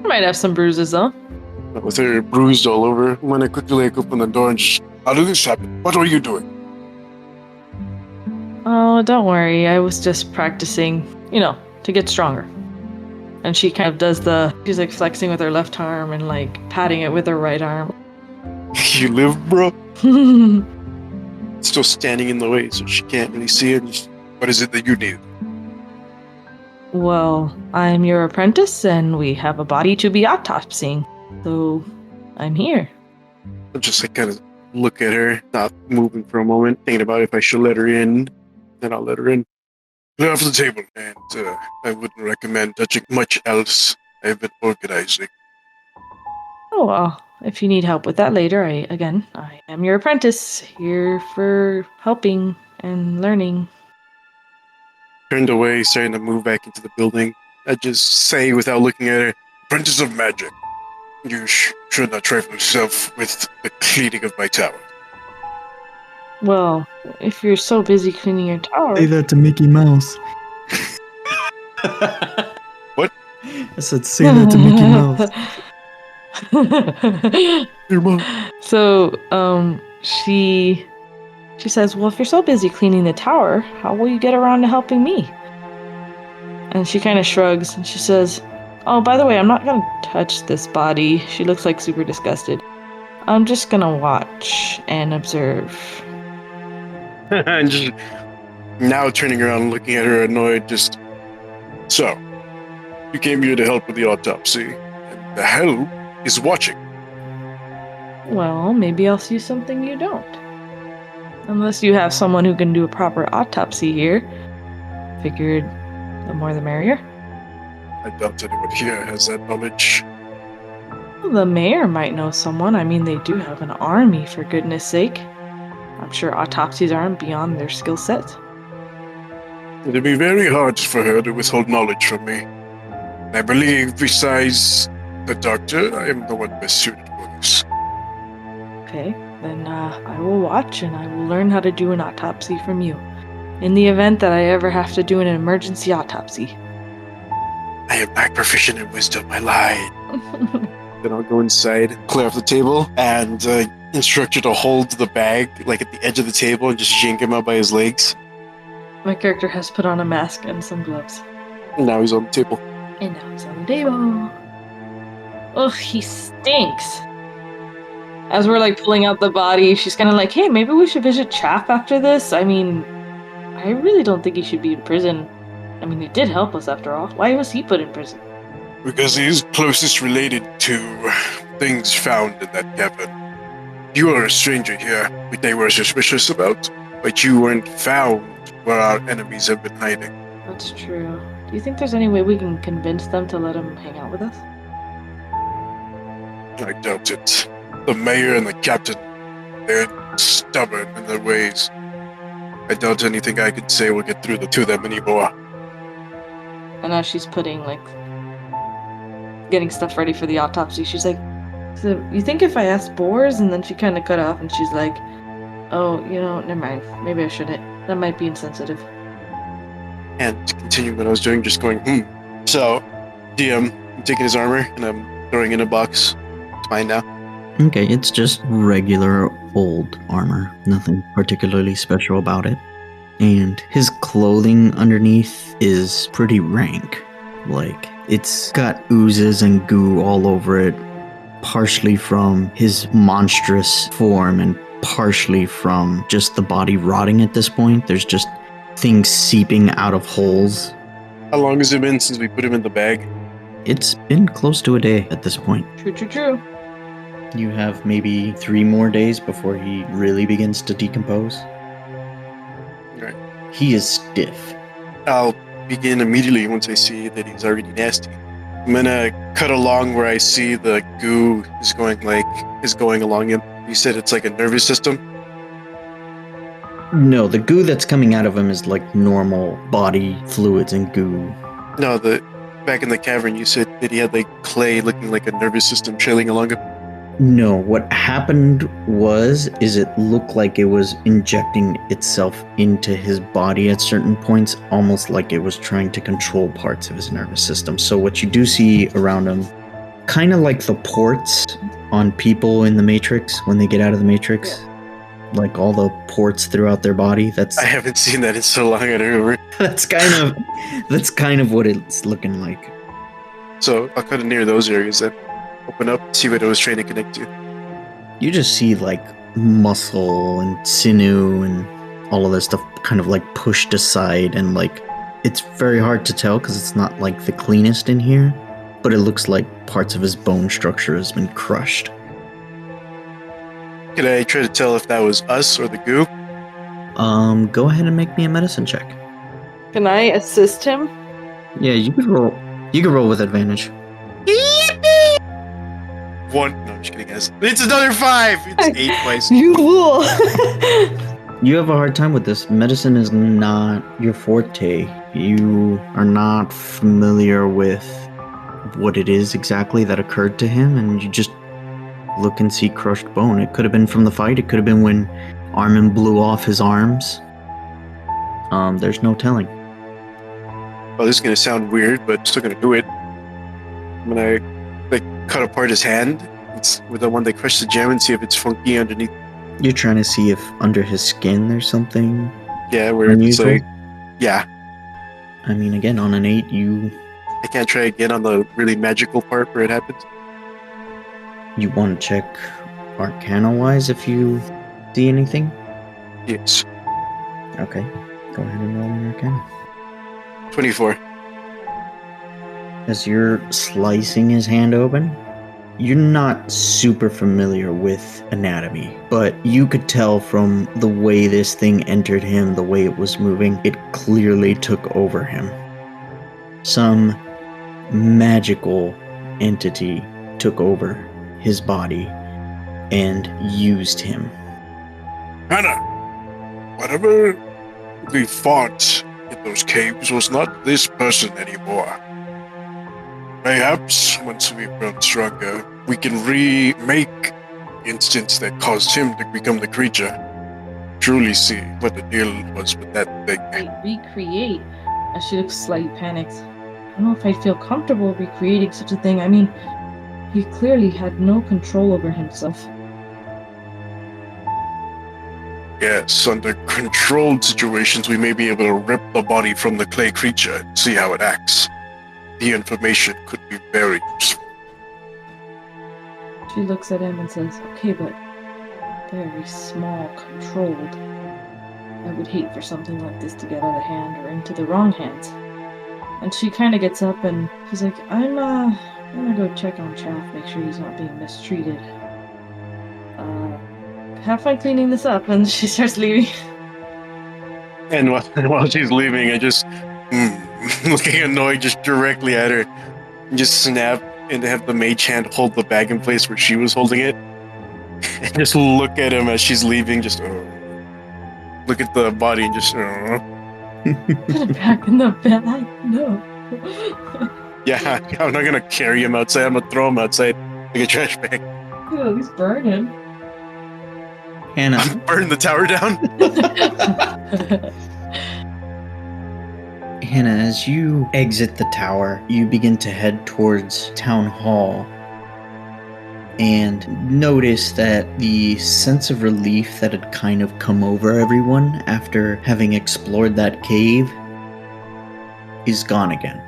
I might have some bruises though. With her bruised all over, I'm gonna quickly like open the door and just. How did this happen? What are you doing? Oh, don't worry. I was just practicing, to get stronger. And she kind of does she's like flexing with her left arm and like patting it with her right arm. You live, bro? Still standing in the way, so she can't really see it. What is it that you need? Well, I'm your apprentice and we have a body to be autopsying. So I'm here. I'll just like kind of look at her, not moving for a moment, thinking about if I should let her in. Then I'll let her in. Clear off the table, and I wouldn't recommend touching much else. I've been organizing. Oh, well, if you need help with that later, I am your apprentice, here for helping and learning. Turned away, starting to move back into the building. I just say without looking at her, Apprentice of Magic, you should not trifle yourself with the cleaning of my tower. Well, if you're so busy cleaning your tower... Say that to Mickey Mouse. What? I said, say that to Mickey Mouse. Your mom. So, she says, well, if you're so busy cleaning the tower, how will you get around to helping me? And she kind of shrugs and she says, oh, by the way, I'm not going to touch this body. She looks like super disgusted. I'm just going to watch and observe. And just now turning around and looking at her annoyed, just... So, you came here to help with the autopsy, and the hell is watching. Well, maybe I'll see something you don't. Unless you have someone who can do a proper autopsy here. Figured the more the merrier. I doubt anyone here has that knowledge. Well, the mayor might know someone. I mean, they do have an army, for goodness sake. I'm sure autopsies aren't beyond their skill set. It'd be very hard for her to withhold knowledge from me. I believe, besides the doctor, I am the one best suited for this. Okay, then I will watch and I will learn how to do an autopsy from you. In the event that I ever have to do an emergency autopsy. I am not proficient in wisdom, I lied. Then I'll go inside, clear off the table, and instruct her to hold the bag like at the edge of the table and just yank him out by his legs. My character has put on a mask and some gloves. And now he's on the table. And now he's on the table. Ugh, he stinks. As we're like pulling out the body, she's kind of like, hey, maybe we should visit Chaff after this. I mean, I really don't think he should be in prison. I mean, he did help us after all. Why was he put in prison? Because he is closest related to things found in that cabin. You are a stranger here, which they were suspicious about, but you weren't found where our enemies have been hiding. That's true. Do you think there's any way we can convince them to let him hang out with us? I doubt it. The mayor and the captain, they're stubborn in their ways. I doubt anything I can say will get through to them anymore. And as she's putting, getting stuff ready for the autopsy, she's like, so you think if I ask Boars? And then she kind of cut off and she's like, oh, never mind. Maybe I shouldn't. That might be insensitive. And to continue what I was doing, just going, So, DM, I'm taking his armor and I'm throwing it in a box. It's mine now. Okay, it's just regular old armor. Nothing particularly special about it. And his clothing underneath is pretty rank. It's got oozes and goo all over it, partially from his monstrous form and partially from just the body rotting at this point. There's just things seeping out of holes. How long has it been since we put him in the bag? It's been close to a day at this point. True. You have maybe 3 more days before he really begins to decompose. Right. He is stiff. I'll begin immediately once I see that he's already nasty. I'm gonna cut along where I see the goo is going along him. You said it's like a nervous system? No, the goo that's coming out of him is like normal body fluids and goo. No, back in the cavern, you said that he had like clay looking like a nervous system trailing along him. No, what happened is it looked like it was injecting itself into his body at certain points, almost like it was trying to control parts of his nervous system. So what you do see around him, kind of like the ports on people in the Matrix when they get out of the Matrix, like all the ports throughout their body. I haven't seen that in so long. I don't remember. That's kind of what it's looking like. So I'll cut it near those areas then. Open up, see what it was trying to connect to. You just see like muscle and sinew and all of this stuff kind of like pushed aside, and like it's very hard to tell because it's not like the cleanest in here, but it looks like parts of his bone structure has been crushed. Could I try to tell if that was us or the goo? Go ahead and make me a medicine check. Can I assist him? Yeah, you could roll. You could roll with advantage. One. No, I'm just kidding, guys. It's another 5. It's 8 twice. You fool! You have a hard time with this. Medicine is not your forte. You are not familiar with what it is exactly that occurred to him, and you just look and see crushed bone. It could have been from the fight. It could have been when Armin blew off his arms. There's no telling. Well, this is gonna sound weird, but I'm still gonna do it. I'm gonna cut apart his hand. It's with the one that crushed the gem and see if it's funky underneath. You're trying to see if under his skin there's something. Yeah, where unusual? it's like, yeah. I mean, again, on an 8, I can't try again on the really magical part where it happens. you want to check Arcana-wise if you see anything? Yes. Okay, go ahead and roll an Arcana. 24. As you're slicing his hand open, you're not super familiar with anatomy, but you could tell from the way this thing entered him, the way it was moving, it clearly took over him. Some magical entity took over his body and used him. Hannah, whatever we fought in those caves was not this person anymore. Perhaps once we've grown stronger, we can remake instance that caused him to become the creature. Truly see what the deal was with that thing. Recreate? She looks slightly panicked. I don't know if I'd feel comfortable recreating such a thing. I mean, he clearly had no control over himself. Yes, under controlled situations, we may be able to rip the body from the clay creature and see how it acts. The information could be very useful. She looks at him and says, okay, but very small, controlled. I would hate for something like this to get out of hand or into the wrong hands. And she kind of gets up and she's like, I'm gonna go check on Chaff, make sure he's not being mistreated. Have fun cleaning this up, and she starts leaving. And while she's leaving, I just, looking annoyed just directly at her, and just snap and have the mage hand hold the bag in place where she was holding it. And just look at him as she's leaving, just, look at the body and just, Put it back in the bag. No. Yeah, I'm not gonna carry him outside. I'm gonna throw him outside like a trash bag. You at least burn him. Hannah, Burn the tower down. Hannah, as you exit the tower, you begin to head towards Town Hall and notice that the sense of relief that had kind of come over everyone after having explored that cave is gone again.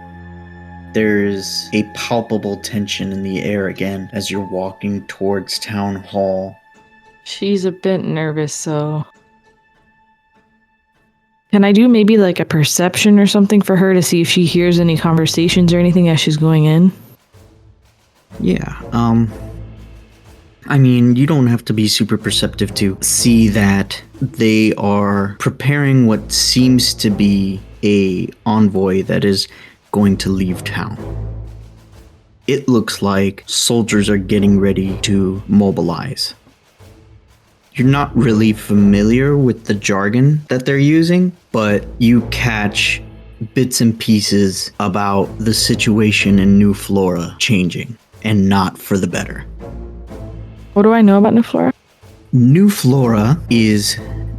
There's a palpable tension in the air again as you're walking towards Town Hall. She's a bit nervous, so... Can I do maybe like a perception or something for her to see if she hears any conversations or anything as she's going in? Yeah, I mean, you don't have to be super perceptive to see that they are preparing what seems to be a envoy that is going to leave town. It looks like soldiers are getting ready to mobilize. You're not really familiar with the jargon that they're using, but you catch bits and pieces about the situation in New Flora changing, and not for the better. What do I know about New Flora? New Flora is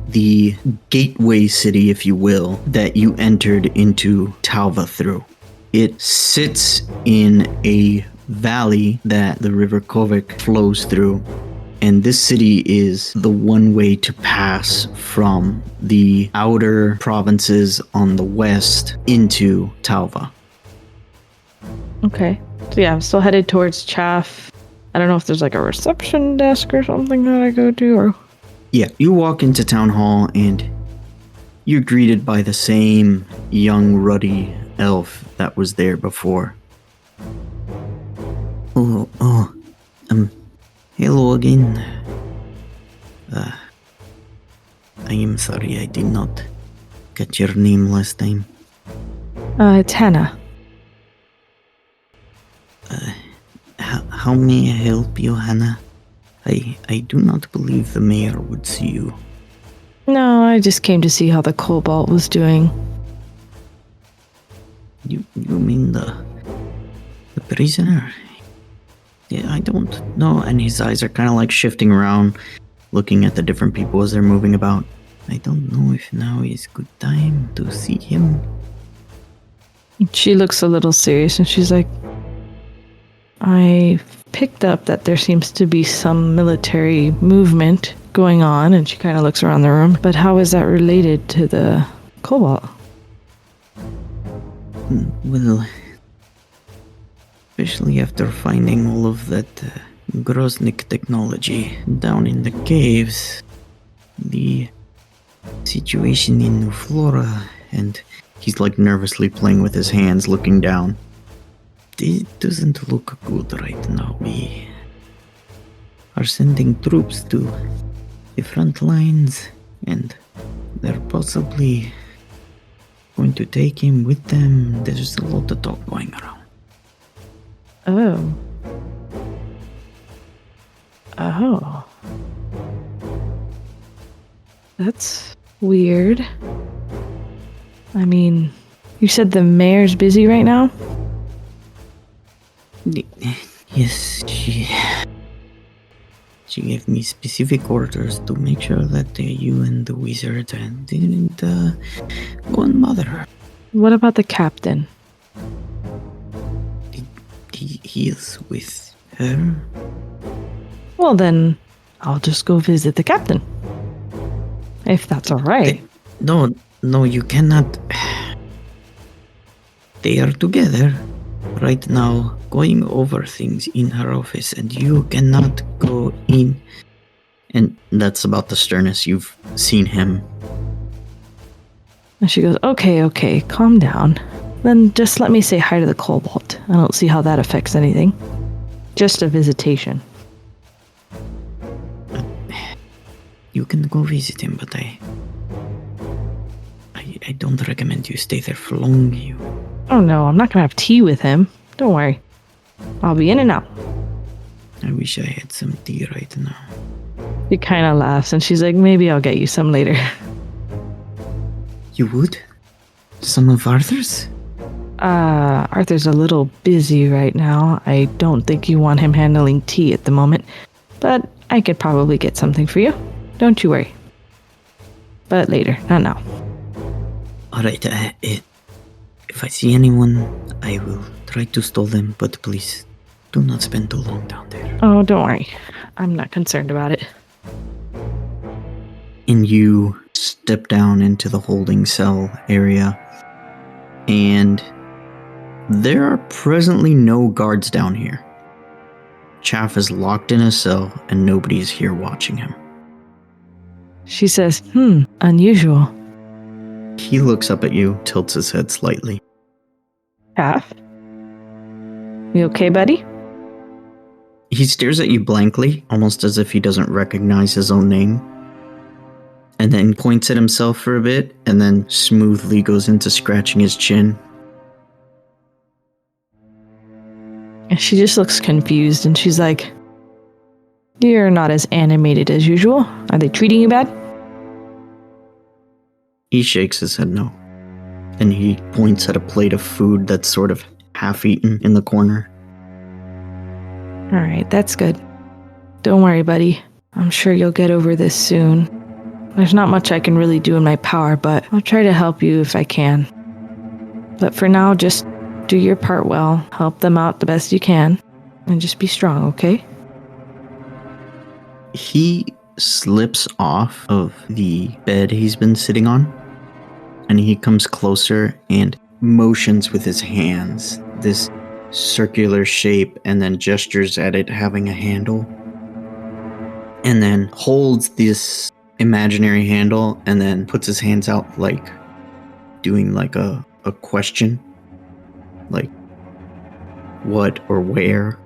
the gateway city, if you will, that you entered into Talva through. It sits in a valley that the River Kovic flows through, and this city is the one way to pass from the outer provinces on the west into Talva. Okay. So yeah, I'm still headed towards Chaff. I don't know if there's like a reception desk or something that I go to, or... Yeah, you walk into town hall and you're greeted by the same young, ruddy elf that was there before. Hello again. I am sorry I did not get your name last time. It's Hannah. How may I help you, Hannah? I do not believe the mayor would see you. No, I just came to see how the Cobalt was doing. You mean the prisoner? Yeah, I don't know. And his eyes are kind of like shifting around, looking at the different people as they're moving about. I don't know if now is good time to see him. She looks a little serious and she's like, I picked up that there seems to be some military movement going on, and she kind of looks around the room. But how is that related to the Cobalt? Well, especially after finding all of that Groznik technology down in the caves, the situation in New Flora, and he's like nervously playing with his hands, looking down. It doesn't look good right now. We are sending troops to the front lines, and they're possibly going to take him with them. There's a lot of talk going around. Oh. That's weird. I mean, you said the mayor's busy right now? Yes, she gave me specific orders to make sure that you and the wizard didn't go and bother her. What about the captain? He is with her. Well, then I'll just go visit the captain. If that's all right. No, you cannot. They are together right now, going over things in her office, and you cannot go in. And that's about the sternest you've seen him. And she goes, okay, calm down. Then just let me say hi to the Cobalt. I don't see how that affects anything. Just a visitation. You can go visit him, but I don't recommend you stay there for long. Oh no, I'm not gonna have tea with him. Don't worry. I'll be in and out. I wish I had some tea right now. He kind of laughs and she's like, maybe I'll get you some later. You would? Some of Arthur's? Arthur's a little busy right now. I don't think you want him handling tea at the moment, but I could probably get something for you. Don't you worry. But later, not now. Alright, if I see anyone, I will try to stall them, but please do not spend too long down there. Oh, don't worry. I'm not concerned about it. And you step down into the holding cell area, and there are presently no guards down here. Chaff is locked in a cell, and nobody is here watching him. She says, unusual. He looks up at you, tilts his head slightly. Chaff? You okay, buddy? He stares at you blankly, almost as if he doesn't recognize his own name, and then points at himself for a bit, and then smoothly goes into scratching his chin. And she just looks confused, and she's like, you're not as animated as usual. Are they treating you bad? He shakes his head no. And he points at a plate of food that's sort of half-eaten in the corner. All right, that's good. Don't worry, buddy. I'm sure you'll get over this soon. There's not much I can really do in my power, but I'll try to help you if I can. But for now, just do your part well, help them out the best you can, and just be strong, okay? He slips off of the bed he's been sitting on, and he comes closer and motions with his hands, this circular shape, and then gestures at it having a handle, and then holds this imaginary handle, and then puts his hands out like doing like a question, like what or where.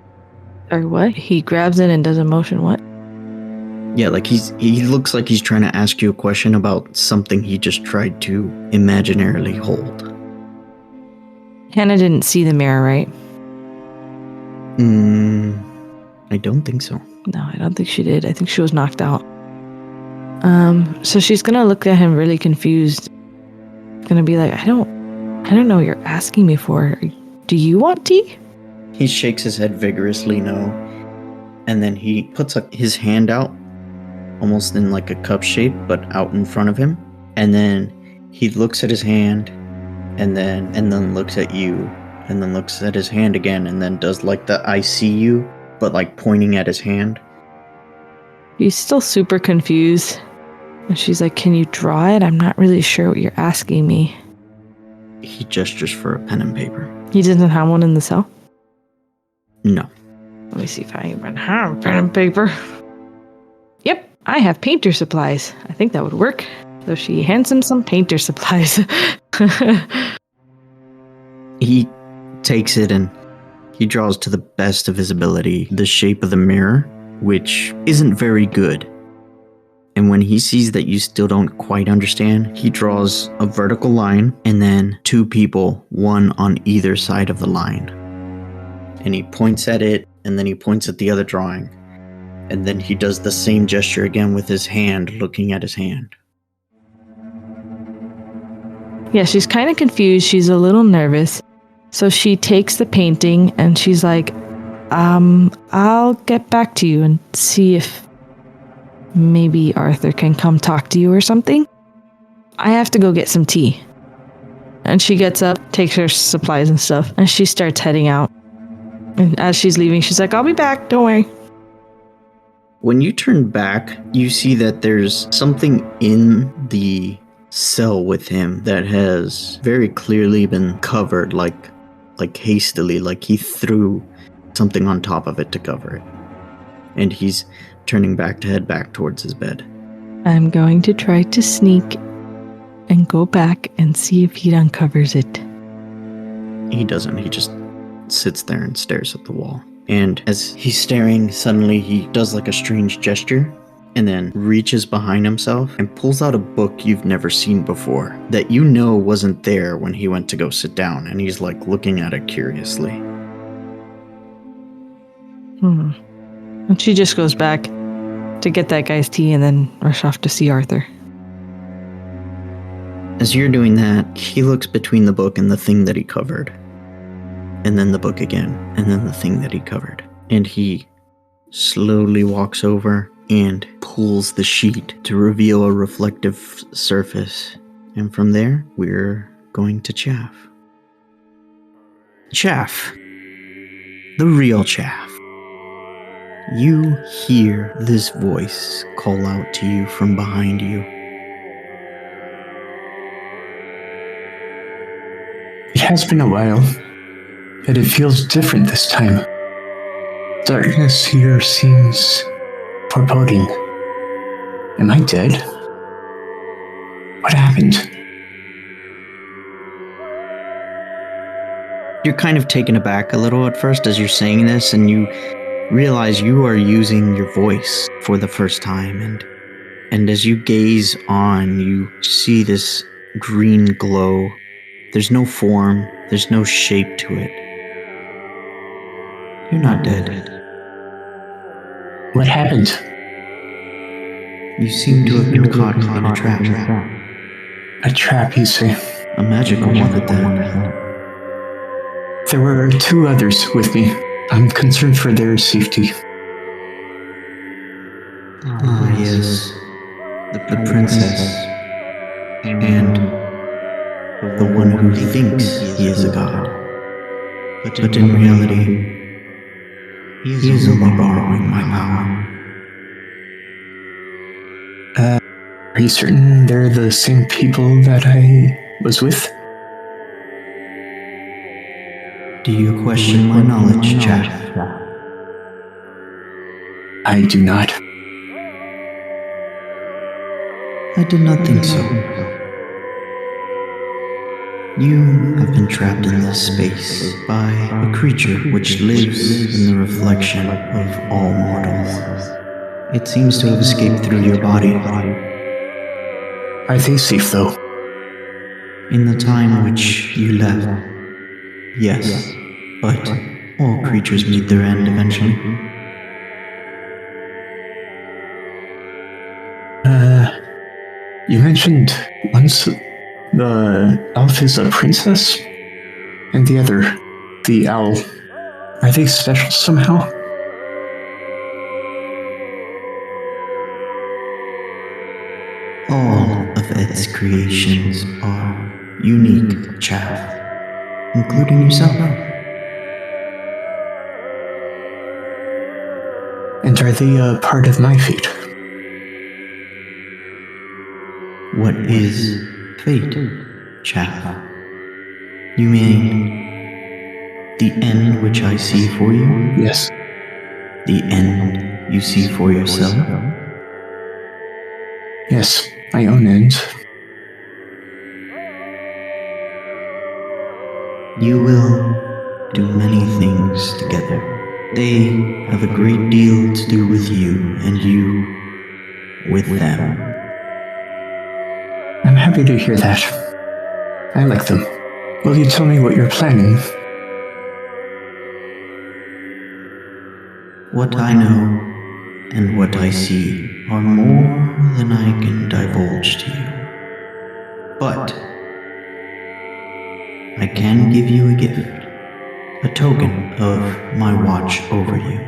Or what? He grabs it and does a motion, what? Yeah, like he looks like he's trying to ask you a question about something he just tried to imaginarily hold. Hannah didn't see the mirror, right? I don't think so. No, I don't think she did. I think she was knocked out. So she's gonna look at him really confused. Gonna be like, I don't know what you're asking me for. Do you want tea? He shakes his head vigorously, no. And then he puts his hand out, almost in like a cup shape, but out in front of him. And then he looks at his hand, and then looks at you, and then looks at his hand again, and then does like the I see you, but like pointing at his hand. He's still super confused. And she's like, can you draw it? I'm not really sure what you're asking me. He gestures for a pen and paper. He doesn't have one in the cell? No. Let me see if I even have pen and paper. Yep, I have painter supplies. I think that would work. So she hands him some painter supplies. He takes it and he draws to the best of his ability the shape of the mirror, which isn't very good. And when he sees that you still don't quite understand, he draws a vertical line and then two people, one on either side of the line. And he points at it, and then he points at the other drawing. And then he does the same gesture again with his hand, looking at his hand. Yeah, she's kind of confused. She's a little nervous. So she takes the painting and she's like, I'll get back to you and see if maybe Arthur can come talk to you or something. I have to go get some tea. And she gets up, takes her supplies and stuff, and she starts heading out. And as she's leaving, she's like, I'll be back, don't worry. When you turn back, you see that there's something in the cell with him that has very clearly been covered, like hastily, like he threw something on top of it to cover it. And he's turning back to head back towards his bed. I'm going to try to sneak and go back and see if he uncovers it. He doesn't. He just sits there and stares at the wall. And as he's staring, suddenly he does like a strange gesture and then reaches behind himself and pulls out a book you've never seen before that you know wasn't there when he went to go sit down, and he's like looking at it curiously. And she just goes back to get that guy's tea and then rush off to see Arthur. As you're doing that, he looks between the book and the thing that he covered. And then the book again, and then the thing that he covered. And he slowly walks over and pulls the sheet to reveal a reflective surface. And from there, we're going to Chaff. Chaff. The real Chaff. You hear this voice call out to you from behind you. It has been a while, but it feels different this time. Darkness here seems foreboding. Am I dead? What happened? You're kind of taken aback a little at first as you're saying this, and you realize you are using your voice for the first time, and as you gaze on, you see this green glow. There's no form, there's no shape to it. You're not dead. What happened? You seem to have been caught in a trap. A trap, you say? A magical one at that. There were 2 others with me. I'm concerned for their safety. Ah, yes. The princess. And the one who thinks he is a god. But in reality, he is only borrowing my power. Are you certain they're the same people that I was with? Do you question my knowledge, Jack? I do not. I did not think so. You have been trapped in this space by a creature which lives in the reflection of all mortals. It seems to have escaped through your body. Are they safe, though? In the time which you left, yes, but all creatures meet their end eventually. You mentioned once the elf is a princess, and the other, the owl. Are they special somehow? All of its creations are unique, Chaff, including yourself. And are they a part of my fate? What is fate, Chaff? You mean the end which I see for you? Yes. The end you see for yourself? Yes, my own end. You will do many things together. They have a great deal to do with you, and you with them. I'm happy to hear that. I like them. Will you tell me what you're planning? What I know and what I see are more than I can divulge to you. But I can give you a gift, a token of my watch over you.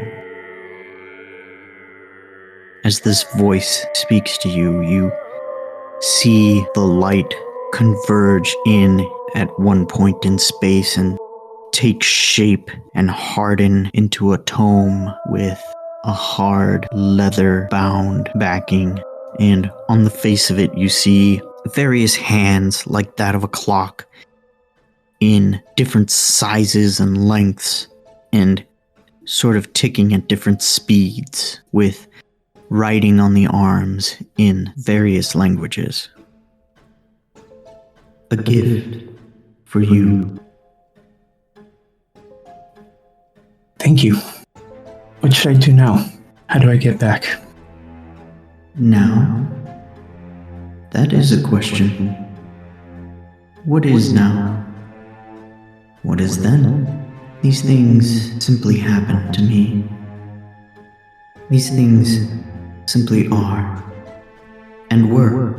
As this voice speaks to you, you see the light converge in at one point in space and take shape and harden into a tome with a hard leather-bound backing. And on the face of it, you see various hands like that of a clock in different sizes and lengths and sort of ticking at different speeds with writing on the arms in various languages. A gift for you. Thank you. What should I do now? How do I get back? Now? That is a question. What is now? What is then? These things simply happen to me. These things simply are, and were,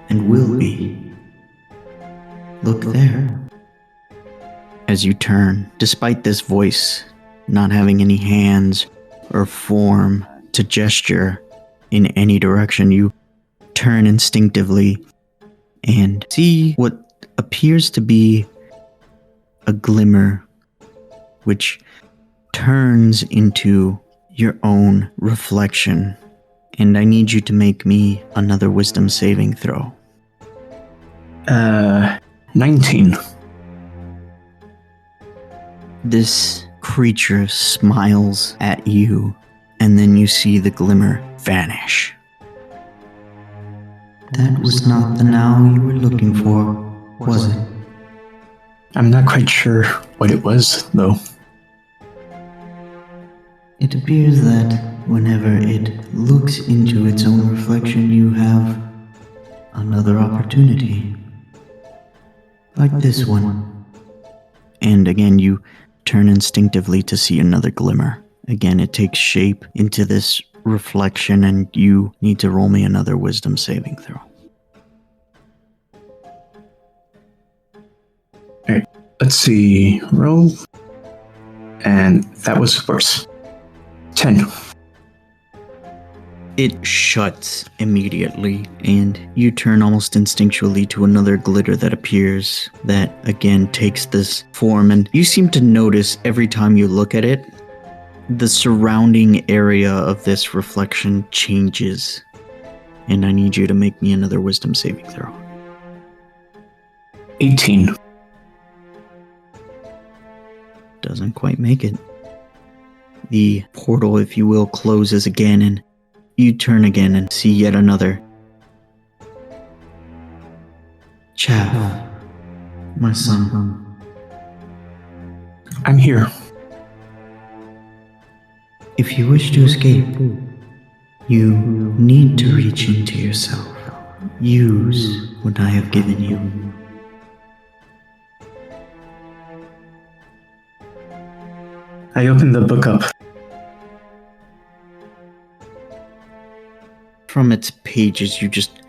and will be. Look there. As you turn, despite this voice not having any hands or form to gesture in any direction, you turn instinctively and see what appears to be a glimmer which turns into your own reflection. And I need you to make me another wisdom saving throw. 19. This creature smiles at you, and then you see the glimmer vanish. That was not the now you were looking for, was it? I'm not quite sure what it was, though. It appears that whenever it looks into its own reflection, you have another opportunity. Like this one. And again, you turn instinctively to see another glimmer. Again, it takes shape into this reflection, and you need to roll me another wisdom saving throw. Alright, let's see. Roll. And that was worse. 10. It shuts immediately, and you turn almost instinctually to another glitter that appears that again takes this form, and you seem to notice every time you look at it, the surrounding area of this reflection changes. And I need you to make me another wisdom saving throw. 18. Doesn't quite make it. The portal, if you will, closes again, and you turn again and see yet another. Chav, my son. I'm here. If you wish to escape, you need to reach into yourself. Use what I have given you. I opened the book up. From its pages, you just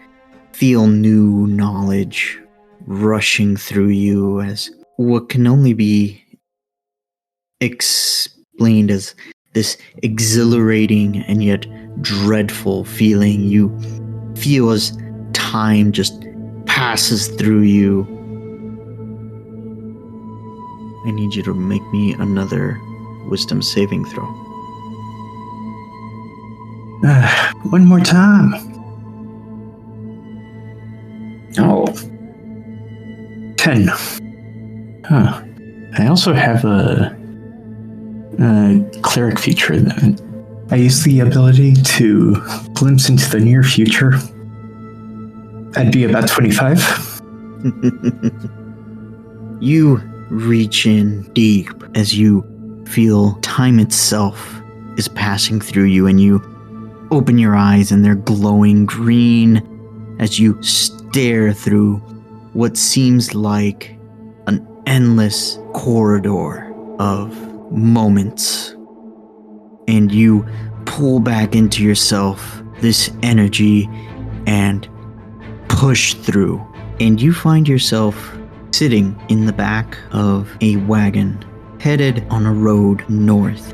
feel new knowledge rushing through you as what can only be explained as this exhilarating and yet dreadful feeling you feel as time just passes through you. I need you to make me another wisdom saving throw. One more time. Oh. 10. Huh. I also have a cleric feature that I use the ability to glimpse into the near future. I'd be about 25. You reach in deep as you feel time itself is passing through you, and you open your eyes and they're glowing green as you stare through what seems like an endless corridor of moments. And you pull back into yourself this energy and push through. And you find yourself sitting in the back of a wagon headed on a road north.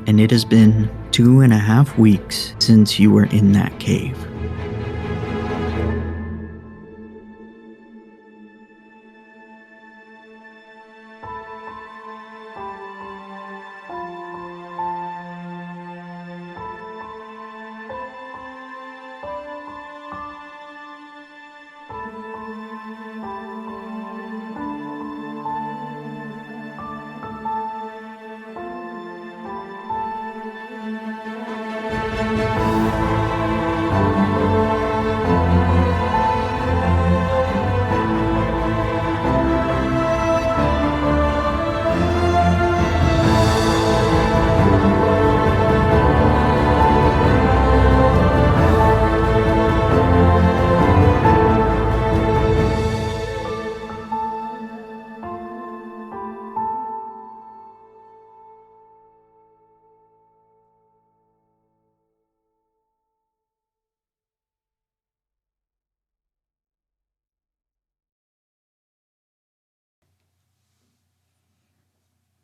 And it has been 2.5 weeks since you were in that cave.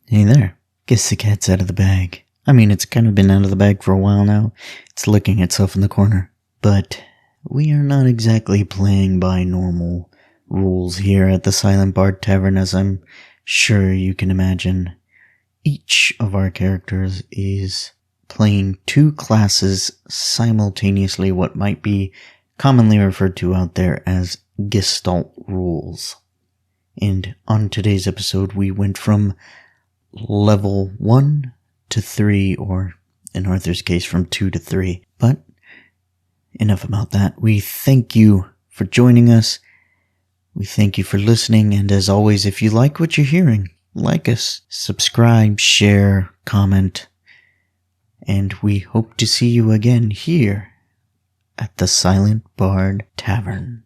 Hey there. Guess the cat's out of the bag. I mean, it's kind of been out of the bag for a while now. It's licking itself in the corner. But we are not exactly playing by normal rules here at the Silent Bard Tavern, as I'm sure you can imagine. Each of our characters is playing 2 classes simultaneously, what might be commonly referred to out there as Gestalt rules. And on today's episode, we went from level 1 to 3, or in Arthur's case, from 2 to 3. But enough about that. We thank you for joining us. We thank you for listening. And as always, if you like what you're hearing, like us, subscribe, share, comment. And we hope to see you again here at the Silent Bard Tavern.